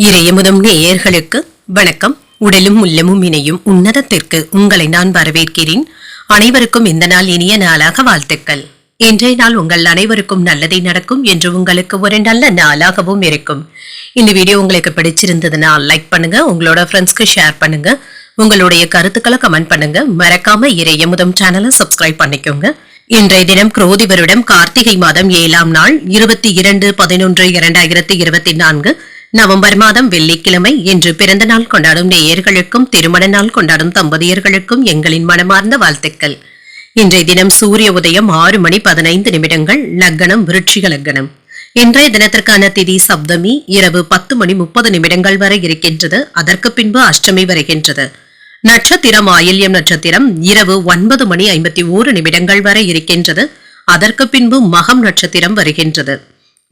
இறையமுதம் நேயர்களுக்கு வணக்கம். உடலும் உள்ளமும் இணையும் உன்னதத்திற்கு உங்களை நான் வரவேற்கிறேன். அனைவருக்கும் இந்த நாள் இனிய நாளாக வாழ்த்துக்கள். இன்றைய நாள் உங்கள் அனைவருக்கும் நல்லதை நடக்கும் என்று உங்களுக்கு ஒரு நல்ல நாளாகவும் இருக்கும். இந்த வீடியோ உங்களுக்கு பிடிச்சிருந்ததுன்னா லைக் பண்ணுங்க, உங்களோட ஃப்ரெண்ட்ஸ்க்கு ஷேர் பண்ணுங்க, உங்களுடைய கருத்துக்களை கமெண்ட் பண்ணுங்க. மறக்காம இறையமுதம் சேனலை சப்ஸ்கிரைப் பண்ணிக்கோங்க. இன்றைய தினம் குரோதி வருடம் கார்த்திகை மாதம் 7ஆம் நாள் 22/11/2024 நவம்பர் மாதம் வெள்ளிக்கிழமை. இன்று பிறந்த நாள் கொண்டாடும் நேயர்களுக்கும் திருமண நாள் கொண்டாடும் தம்பதியர்களுக்கும் எங்களின் மனமார்ந்த வாழ்த்துக்கள். இன்றைய தினம் சூரிய உதயம் 6:15 லக்னம் விருட்சிக லக்னம். இன்றைய தினத்திற்கான திதி சப்தமி இரவு 10:30 வரை இருக்கின்றது. அதற்கு பின்பு அஷ்டமி வருகின்றது. நட்சத்திரம் ஆயில்யம் நட்சத்திரம் இரவு 9:51 வரை இருக்கின்றது. அதற்கு பின்பு மகம் நட்சத்திரம் வருகின்றது.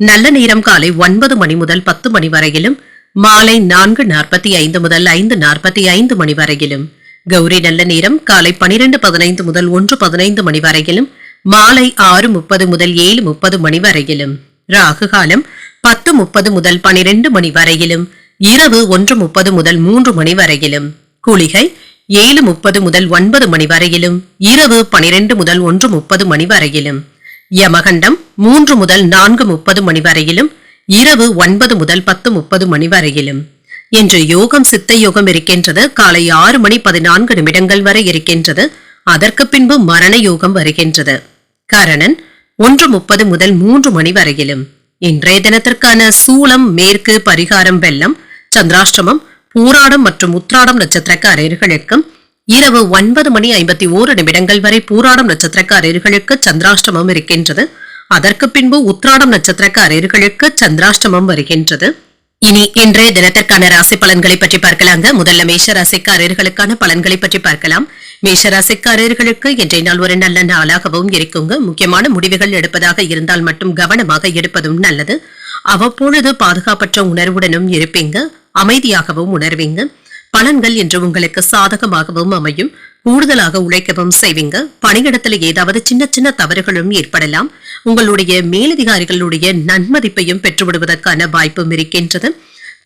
நல்ல நேரம் காலை 9 மணி முதல் 10 மணி வரையிலும், மாலை 4:45 முதல் 5:45 மணி வரையிலும். கௌரி நல்ல நேரம் காலை 12:15 முதல் 1:15 மணி வரையிலும், மாலை 6:30 முதல் 7:30 மணி வரையிலும். ராகு காலம் 10:30 முதல் 12 மணி வரையிலும், இரவு 1:30 முதல் 3 மணி வரையிலும். குளிகை 7:30 முதல் 9 மணி வரையிலும், இரவு 12 முதல் 1:30 மணி வரையிலும். யமகண்டம் 3 முதல் 4:30 மணி வரையிலும், இரவு 9 முதல் 10:30 மணி வரையிலும். இன்று யோகம் சித்த யோகம் இருக்கின்றது. காலை 6:14 வரை இருக்கின்றது. அதற்கு பின்பு மரண யோகம் வருகின்றது. கரணன் 1:30 முதல் 3 மணி வரையிலும். இன்றைய தினத்திற்கான சூலம் மேற்கு, பரிகாரம் வெள்ளம். சந்திராஷ்டமம் பூராடம் மற்றும் உத்ராடம் நட்சத்திரக்காரர்களுக்கும் இரவு 9:51 வரை பூராடம் நட்சத்திரக்காரர்களுக்கு சந்திராஷ்டமம் இருக்கின்றது. அதற்கு பின்பு உத்ராடம் நட்சத்திரக்காரர்களுக்கு சந்திராஷ்டமம் வருகின்றது. இனி இன்றைய தினத்திற்கான ராசி பலன்களை பற்றி பார்க்கலாங்க. முதல்ல மேஷ ராசிக்காரர்களுக்கான பலன்களை பற்றி பார்க்கலாம். மேஷ ராசிக்காரர்களுக்கு இன்றைய நாள் ஒரு நல்ல நாளாகவும் இருக்குங்க. முக்கியமான முடிவுகள் எடுப்பதாக இருந்தால் மட்டும் கவனமாக எடுப்பதும் நல்லது. அவ்வப்பொழுது பாதுகாப்பற்ற உணர்வுடனும் இருப்பீங்க, அமைதியாகவும் உணர்வீங்க. பலன்கள் என்று உங்களுக்கு சாதகமாகவும் அமையும். கூடுதலாக உழைக்கவும் செய்வீங்க. பணியிடத்துல ஏதாவது சின்ன சின்ன தவறுகளும் ஏற்படலாம். உங்களுடைய மேலதிகாரிகளுடைய நன்மதிப்பையும் பெற்றுவிடுவதற்கான வாய்ப்பும் இருக்கின்றது.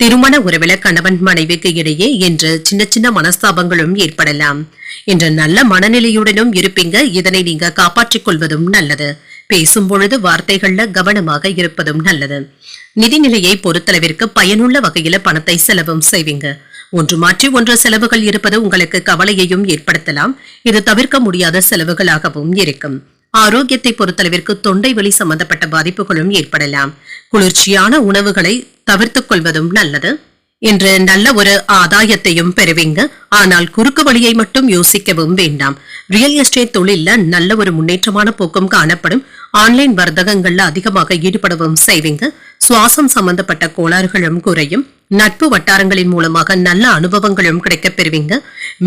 திருமண உறவில கணவன் மனைவிக்கு இடையே இன்று சின்ன சின்ன மனஸ்தாபங்களும் ஏற்படலாம். இன்று நல்ல மனநிலையுடனும் இருப்பீங்க. இதனை நீங்க காப்பாற்றிக் கொள்வதும் நல்லது. பேசும் பொழுது வார்த்தைகள்ல கவனமாக இருப்பதும் நல்லது. நிதிநிலையை பொறுத்தளவிற்கு பயனுள்ள வகையில பணத்தை செலவும் செய்வீங்க. ஒன்று மாற்றி ஒன்று செலவுகள் இருப்பது உங்களுக்கு கவலையையும் ஏற்படுத்தலாம். இது தவிர்க்க முடியாத செலவுகளாகவும் இருக்கும். ஆரோக்கியத்தை பொறுத்தளவிற்கு தொண்டை வலி சம்பந்தப்பட்ட பாதிப்புகளும் ஏற்படலாம். குளிர்ச்சியான உணவுகளை தவிர்த்துக் கொள்வதும் நல்லது. இன்று நல்ல ஒரு ஆதாயத்தையும் பெறுவீங்க. ஆனால் குறுக்கு வழியை மட்டும் யோசிக்கவும் வேண்டாம். ரியல் எஸ்டேட் தொழில நல்ல ஒரு முன்னேற்றமான போக்கும் காணப்படும். ஆன்லைன் வர்த்தகங்கள்ல அதிகமாக ஈடுபடவும் செய்வீங்க. சுவாசம் சம்பந்தப்பட்ட கோளாறுகளும் குறையும். நட்பு வட்டாரங்களின் மூலமாக நல்ல அனுபவங்களும் கிடைக்கப் பெறுவீங்க.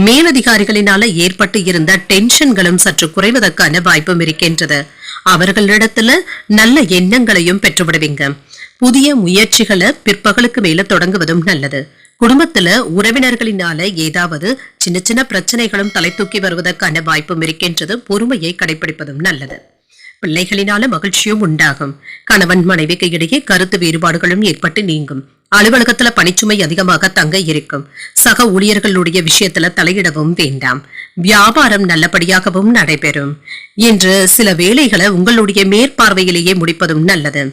மேலதிகாரிகளினால ஏற்பட்டு இருந்த டென்ஷன்களும் சற்று குறைவதற்கான வாய்ப்பும் இருக்கின்றது. அவர்களிடத்துல நல்ல எண்ணங்களையும் பெற்றுவிடுவீங்க. புதிய முயற்சிகளை பிற்பகலுக்கு மேல தொடங்குவதும் நல்லது. குடும்பத்துல உறவினர்களினால ஏதாவது சின்ன சின்ன பிரச்சனைகளும் தலை தூக்கி வருவதற்கான வாய்ப்பும் இருக்கின்றது. பொறுமையை கடைபிடிப்பதும் நல்லது. பிள்ளைகளினால மகிழ்ச்சியும் உண்டாகும். கணவன் மனைவிக்கு இடையே கருத்து வேறுபாடுகளும் ஏற்பட்டு நீங்கும். அலுவலகத்துல பணிச்சுமை அதிகமாக தங்க இருக்கும். சக ஊழியர்களுடைய விஷயத்துல தலையிடவும் வேண்டாம். வியாபாரம் நல்லபடியாகவும் நடைபெறும். இன்று சில வேலைகளை உங்களுடைய மேற்பார்வையிலேயே முடிப்பதும் நல்லது.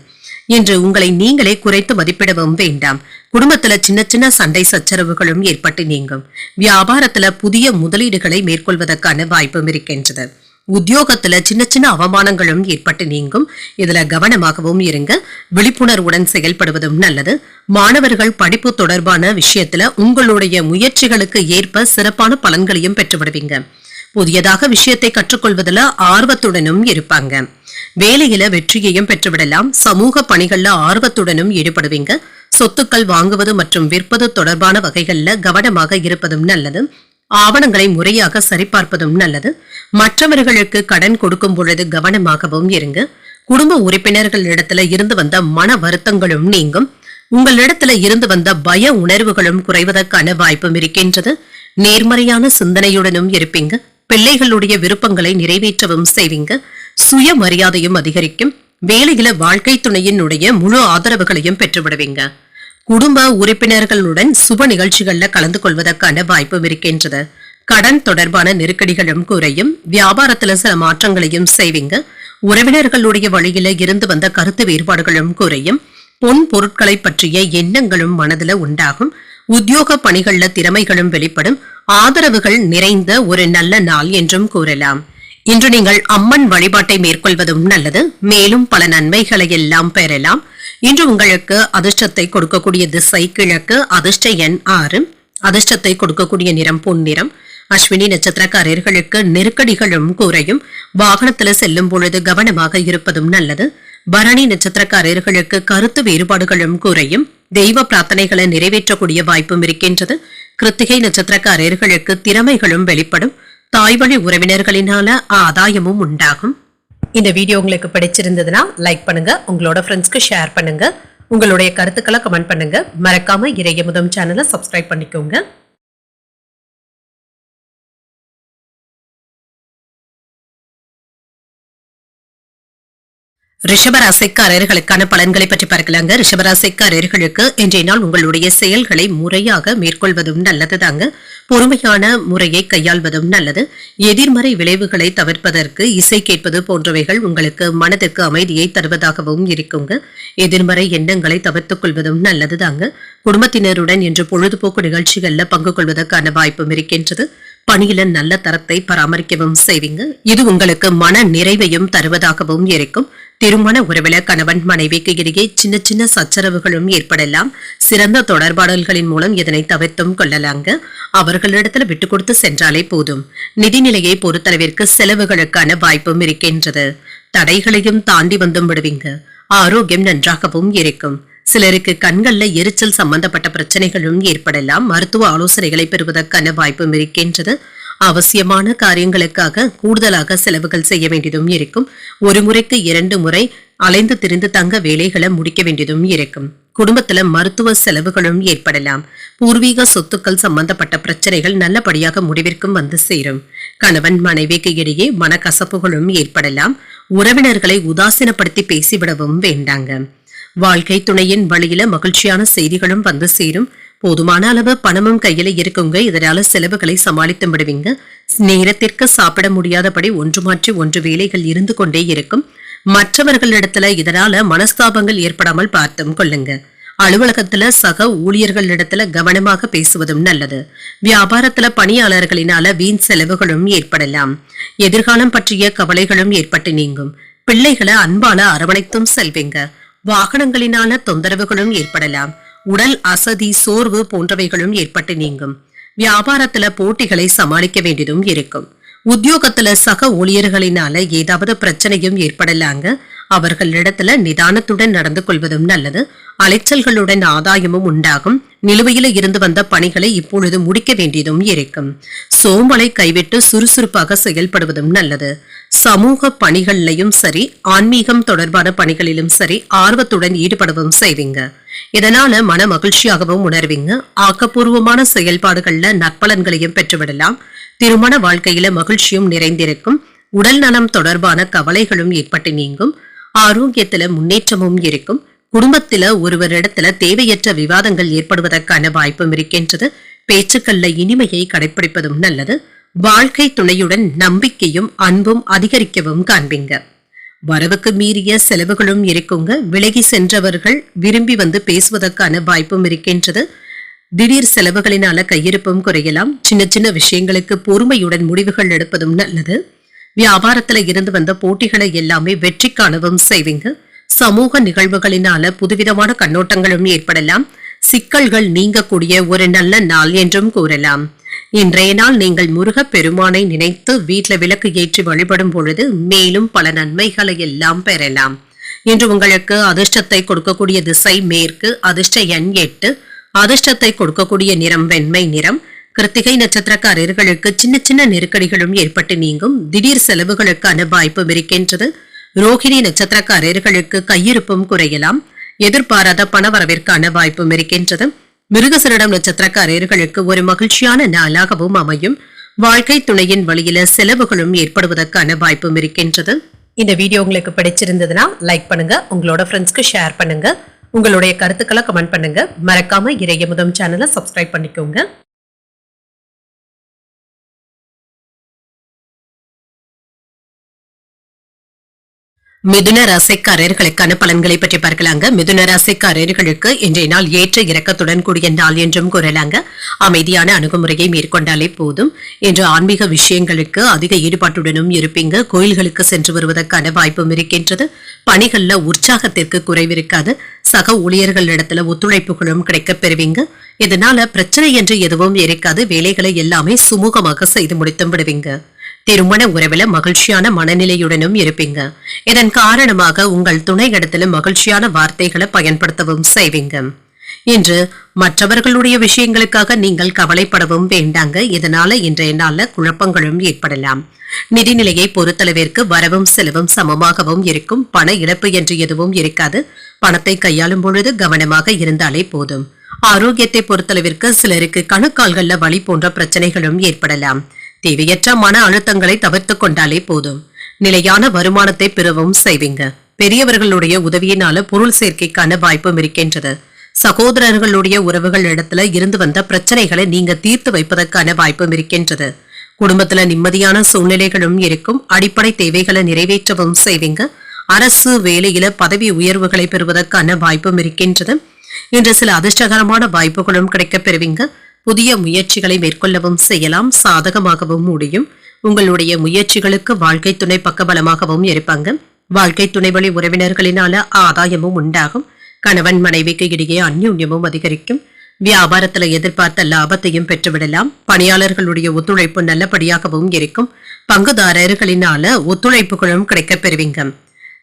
இன்று உங்களை நீங்களே குறைத்து மதிப்பிடவும் வேண்டாம். குடும்பத்துல சின்ன சின்ன சண்டை சச்சரவுகளும் ஏற்பட்டு நீங்கும். வியாபாரத்துல புதிய முதலீடுகளை மேற்கொள்வதற்கான வாய்ப்பும் இருக்கின்றது. உத்தியோகத்துல சின்ன சின்ன அவமானங்களும் ஏற்பட்டு நீங்கும். இதுல கவனமாகவும் இருங்க. விழிப்புணர்வுடன் செயல்படுவதும் நல்லது. மாணவர்கள் படிப்பு தொடர்பான விஷயத்துல உங்களுடைய முயற்சிகளுக்கு ஏற்ப சிறப்பான பலன்களையும் பெற்றுவிடுவீங்க. புதியதாக விஷயத்தை கற்றுக்கொள்வதில் ஆர்வத்துடனும் இருப்பாங்க. வேலையில வெற்றியையும் பெற்றுவிடலாம். சமூக பணிகள்ல ஆர்வத்துடனும் ஈடுபடுவீங்க. சொத்துக்கள் வாங்குவது மற்றும் விற்பது தொடர்பான வகைகள்ல கவனமாக இருப்பதும் நல்லது. ஆவணங்களை முறையாக சரிபார்ப்பதும் நல்லது. மற்றவர்களுக்கு கடன் கொடுக்கும் பொழுது கவனமாகவும் இருங்க. குடும்ப உறுப்பினர்களிடத்துல இருந்து வந்த மன வருத்தங்களும் நீங்கும். உங்களிடத்துல இருந்து வந்த பய உணர்வுகளும் குறைவதற்கான வாய்ப்பும் இருக்கின்றது. நேர்மறையான சிந்தனையுடனும் இருப்பீங்க. பிள்ளைகளுடைய விருப்பங்களை நிறைவேற்றவும் செய்வீங்க. சுய மரியாதையும் அதிகரிக்கும். வேலையில வாழ்க்கை துணையினுடைய முழு ஆதரவுகளையும் பெற்றுவிடுவீங்க. குடும்ப உறுப்பினர்களுடன் சுப நிகழ்ச்சிகள்ல கலந்து கொள்வதற்கான வாய்ப்பும் இருக்கின்றது. கடன் தொடர்பான நெருக்கடிகளும் குறையும். வியாபாரத்துல சில மாற்றங்களையும் செய்வீங்க. உறவினர்களுடைய வழியில இருந்து வந்த கருத்து வேறுபாடுகளும் குறையும். பொன் பொருட்களை பற்றிய எண்ணங்களும் மனதில உண்டாகும். உத்தியோக பணிகள்ல திறமைகளும் வெளிப்படும். ஆதரவுகள் நிறைந்த ஒரு நல்ல நாள் என்றும் கூறலாம். இன்று நீங்கள் அம்மன் வழிபாட்டை மேற்கொள்வதும் நல்லது. மேலும் பல நன்மைகளை எல்லாம் பெறலாம். இன்று உங்களுக்கு அதிர்ஷ்டத்தை கொடுக்கக்கூடிய திசை கிழக்கு. அதிர்ஷ்ட எண் 6. அதிர்ஷ்டத்தை கொடுக்கக்கூடிய நிறம் பொன்னிறம். அஸ்வினி நட்சத்திரக்காரர்களுக்கு நெருக்கடிகளும் குறையும். வாகனத்துல செல்லும் பொழுது கவனமாக இருப்பதும் நல்லது. பரணி நட்சத்திரக்காரர்களுக்கு கருத்து வேறுபாடுகளும் குறையும். தெய்வ பிரார்த்தனைகளை நிறைவேற்றக்கூடிய வாய்ப்பும் இருக்கின்றது. கிருத்திகை நட்சத்திரக்காரர்களுக்கு திறமைகளும் வெளிப்படும். தாய்வழி உறவினர்களினால ஆதாயமும் உண்டாகும். இந்த வீடியோ உங்களுக்கு பிடிச்சிருந்ததுன்னா லைக் பண்ணுங்க, உங்களோட ஃப்ரெண்ட்ஸ்க்கு ஷேர் பண்ணுங்க, உங்களுடைய கருத்துக்களை கமெண்ட் பண்ணுங்க. மறக்காம இறையமுதம் சேனலை சப்ஸ்கிரைப் பண்ணிக்கோங்க. ரிஷபராசிக்காரர்களுக்கான பலன்களை பற்றி பார்க்கலாங்க. ரிஷபராசிக்காரர்களுக்கு இன்றைய நாள் உங்களுடைய செயல்களை முறையாக மேற்கொள்வதும் நல்லதுதாங்க. பொறுமையான முறையை கையாள்வதும் நல்லது. எதிர்மறை விளைவுகளை தவிர்ப்பதற்கு இசை கேட்பது போன்றவைகள் உங்களுக்கு மனதுக்கு அமைதியை தருவதாகவும் இருக்குங்க. எதிர்மறை எண்ணங்களை தவிர்த்துக் கொள்வதும் நல்லதுதாங்க. குடும்பத்தினருடன் இன்று பொழுதுபோக்கு நிகழ்ச்சிகள்ல பங்கு கொள்வதற்கான வாய்ப்பும் இருக்கின்றது. பணியில நல்ல தரத்தை பராமரிக்கவும் செய்வீங்க. இது உங்களுக்கு மன நிறைவையும் தருவதாகவும் இருக்கும். திருமண உறவில கணவன் மனைவிக்கு இடையே சின்ன சின்ன சச்சரவுகளும் ஏற்படலாம். சிறந்த தொடர்பாடல்களின் மூலம் இதனை தவிர்த்தும் கொள்ளலாங்க. அவர்களிடத்துல விட்டு கொடுத்து சென்றாலே போதும். நிதிநிலையை பொறுத்தளவிற்கு செலவுகளுக்கான வாய்ப்பும் இருக்கின்றது. தடைகளையும் தாண்டி வந்தும் விடுவீங்க. ஆரோக்கியம் நன்றாகவும் இருக்கும். சிலருக்கு கண்கள்ல எரிச்சல் சம்பந்தப்பட்ட பிரச்சனைகளும் ஏற்படலாம். மருத்துவ ஆலோசனைகளை பெறுவதற்கான வாய்ப்பும் இருக்கின்றது. அவசியமான காரியங்களுக்காக கூடுதலாக செலவுகள் செய்ய வேண்டியதும் இருக்கும். ஒரு முறைக்கு 2 முறை அலைந்து திரிந்து தங்க வேலைகளை முடிக்க வேண்டியதும் இருக்கும். குடும்பத்துல மருத்துவ செலவுகளும் ஏற்படலாம். பூர்வீக சொத்துக்கள் சம்பந்தப்பட்ட பிரச்சனைகள் நல்லபடியாக முடிவிற்கும் வந்து சேரும். கணவன் மனைவிக்கு இடையே மனக்கசப்புகளும் ஏற்படலாம். உறவினர்களை உதாசீனப்படுத்தி பேசிவிடவும் வேண்டாங்க. வாழ்க்கை துணையின் வழியில மகிழ்ச்சியான செய்திகளும் வந்து சேரும். போதுமான அளவு பணமும் கையில இருக்குங்க. இதனால செலவுகளை சமாளித்து விடுவீங்க. நேரத்திற்கு சாப்பிட முடியாதபடி ஒன்று மாற்றி ஒன்று வேலைகள் இருந்து கொண்டே இருக்கும். மற்றவர்களிடத்துல இதனால மனஸ்தாபங்கள் ஏற்படாமல் பார்த்தும் கொள்ளுங்க. அலுவலகத்துல சக ஊழியர்களிடத்துல கவனமாக பேசுவதும் நல்லது. வியாபாரத்துல பணியாளர்களினால வீண் செலவுகளும் ஏற்படலாம். எதிர்காலம் பற்றிய கவலைகளும் ஏற்பட்டு நீங்கும். பிள்ளைகளை அன்பால அரவணைத்தும் செல்வீங்க. வாகனங்களினால தொந்தரவுகளும் ஏற்படலாம். உடல் அசதி சோர்வு போன்றவைகளும் ஏற்பட்டு நீங்கும். வியாபாரத்துல போட்டிகளை சமாளிக்க வேண்டியதும் இருக்கும். உத்தியோகத்துல சக ஊழியர்களினால ஏதாவது பிரச்சனையும் ஏற்படலாங்க. அவர்களிடத்துல நிதானத்துடன் நடந்து கொள்வதும் நல்லது. அலைச்சல்களுடன் ஆதாயமும் உண்டாகும். நிலுவையில இருந்து வந்த பணிகளை இப்பொழுது முடிக்க வேண்டியதும் இருக்கும். சோம்பலை கைவிட்டு சுறுசுறுப்பாக செயல்படுவதும் நல்லது. சமூக பணிகளிலும் சரி, ஆன்மீகம் தொடர்பான பணிகளிலும் சரி ஆர்வத்துடன் ஈடுபடவும் செய்வீங்க. இதனால மன மகிழ்ச்சியாகவும் உணர்வீங்க. ஆக்கப்பூர்வமான செயல்பாடுகள்ல நற்பலன்களையும் பெற்றுவிடலாம். திருமண வாழ்க்கையில மகிழ்ச்சியும் நிறைந்திருக்கும். உடல் நலம் தொடர்பான கவலைகளும் ஏற்பட்டு நீங்கும். ஆரோக்கியத்துல முன்னேற்றமும் இருக்கும். குடும்பத்தில ஒருவரிடத்துல தேவையற்ற விவாதங்கள் ஏற்படுவதற்கான வாய்ப்பும் இருக்கின்றது. பேச்சுக்கள்ல இனிமையை கடைபிடிப்பதும் நல்லது. வாழ்க்கை துணையுடன் நம்பிக்கையும் அன்பும் அதிகரிக்கவும் காண்பீங்க. வரவுக்கு மீறிய செலவுகளும் இருக்குங்க. விலகி சென்றவர்கள் விரும்பி வந்து பேசுவதற்கான வாய்ப்பும் இருக்கின்றது. திடீர் செலவுகளினால கையிருப்பும் குறையலாம். சின்ன சின்ன விஷயங்களுக்கு பொறுமையுடன் முடிவுகள் எடுப்பதும் நல்லது. வியாபாரத்துல இருந்து வந்த போட்டிகளை எல்லாமே வெற்றி காணவும் செய்வீங்க. சமூக நிகழ்வுகளினால புதுவிதமான கண்ணோட்டங்களும் ஏற்படலாம். சிக்கல்கள் நீங்கக்கூடிய ஒரு நல்ல நாள் என்றும் கூறலாம். இன்றைய நாள் நீங்கள் முருகப் பெருமானை நினைத்து வீட்டில் விளக்கு ஏற்றி வழிபடும் பொழுது மேலும் பல நன்மைகளை எல்லாம் பெறலாம். இன்று உங்களுக்கு அதிர்ஷ்டத்தை கொடுக்கக்கூடிய திசை மேற்கு. அதிர்ஷ்ட எண் 8. அதிர்ஷ்டத்தை கொடுக்கக்கூடிய நிறம் வெண்மை நிறம். கிருத்திகை நட்சத்திரக்காரர்களுக்கு சின்ன சின்ன நெருக்கடிகளும் ஏற்பட்டு நீங்கும். திடீர் செலவுகளுக்கான வாய்ப்பும் இருக்கின்றது. ரோகிணி நட்சத்திரக்காரர்களுக்கு கையிருப்பும் குறையலாம். எதிர்பாராத பணவரவிற்கான வாய்ப்பும் இருக்கின்றது. மிருகசரிடம் நட்சத்திரக்காரர்களுக்கு ஒரு மகிழ்ச்சியான நாளாகவும் அமையும். வாழ்க்கை துணையின் வழியில செலவுகளும் ஏற்படுவதற்கான வாய்ப்பும் இருக்கின்றது. இந்த வீடியோ உங்களுக்கு பிடிச்சிருந்ததுன்னா லைக் பண்ணுங்க, உங்களோட ஃப்ரெண்ட்ஸ்க்கு ஷேர் பண்ணுங்க, உங்களுடைய கருத்துக்களை கமெண்ட் பண்ணுங்க. மறக்காம இறையமுதம் சேனலை சப்ஸ்கிரைப் பண்ணிக்கோங்க. மிதுன ராசிக்காரர்களுக்கான பலன்களை பற்றி பார்க்கலாங்க. மிதுன ராசிக்காரர்களுக்கு இன்றைய நாள் ஏற்ற இறக்கத்துடன் கூடிய நாள் என்றும் கூறலாங்க. அமைதியான அணுகுமுறையை மேற்கொண்டாலே போதும். இன்று ஆன்மீக விஷயங்களுக்கு அதிக ஈடுபாட்டுடனும் இருப்பீங்க. கோயில்களுக்கு சென்று வருவதற்கான வாய்ப்பும் இருக்கின்றது. பணிகள்ல உற்சாகத்திற்கு குறைவிருக்காது. சக ஊழியர்களிடத்துல ஒத்துழைப்புகளும் கிடைக்கப் பெறுவீங்க. இதனால பிரச்சனை என்று எதுவும் இருக்காது. வேலைகளை எல்லாமே சுமூகமாக செய்து முடித்து விடுவீங்க. திருமண உறவுல மகிழ்ச்சியான மனநிலையுடனும் இருப்பீங்க. இதன் காரணமாக உங்கள் துணை இடத்துல மகிழ்ச்சியான வார்த்தைகளை பயன்படுத்தவும் செய்வீங்க. இன்று மற்றவர்களுடைய விஷயங்களுக்காக நீங்கள் கவலைப்படவும் வேண்டாங்க. இதனால இன்றைய நாள்ல குழப்பங்களும் ஏற்படலாம். நிதிநிலையை பொறுத்தளவிற்கு வரவும் செலவும் சமமாகவும் இருக்கும். பண இழப்பு என்று எதுவும் இருக்காது. பணத்தை கையாளும் பொழுது கவனமாக இருந்தாலே போதும். ஆரோக்கியத்தை பொறுத்தளவிற்கு சிலருக்கு கணுக்கால்கள்ல வலி போன்ற பிரச்சனைகளும் ஏற்படலாம். தேவையற்ற மன அழுத்தங்களை தவிர்த்து கொண்டாலே போதும். நிலையான வருமானத்தை பெறவும் செய்வீங்க. பெரியவர்களுடைய உதவியினால பொருள் சேர்க்கைக்கான வாய்ப்பும் இருக்கின்றது. சகோதரர்களுடைய உறவுகள் இடத்துல இருந்து வந்த பிரச்சனைகளை நீங்க தீர்த்து வைப்பதற்கான வாய்ப்பும் இருக்கின்றது. குடும்பத்துல நிம்மதியான சூழ்நிலைகளும் இருக்கும். அடிப்படை தேவைகளை நிறைவேற்றவும் செய்வீங்க. அரசு வேலையில பதவி உயர்வுகளை பெறுவதற்கான வாய்ப்பும் இருக்கின்றது. இன்று சில அதிர்ஷ்டகரமான வாய்ப்புகளும் கிடைக்கப் பெறுவீங்க. புதிய முயற்சிகளை மேற்கொள்ளவும் செய்யலாம். சாதகமாகவும் முடியும். உங்களுடைய முயற்சிகளுக்கு வாழ்க்கை துணை பக்கபலமாகவும் இருப்பாங்க. வாழ்க்கை துணை வழி உறவினர்களினால ஆதாயமும் உண்டாகும். கணவன் மனைவிக்கு இடையே அந்யோன்யமும் அதிகரிக்கும். வியாபாரத்துல எதிர்பார்த்த லாபத்தையும் பெற்றுவிடலாம். பணியாளர்களுடைய ஒத்துழைப்பு நல்லபடியாகவும் இருக்கும். பங்குதாரர்களினால ஒத்துழைப்புகளும் கிடைக்கப் பெறுவீங்க.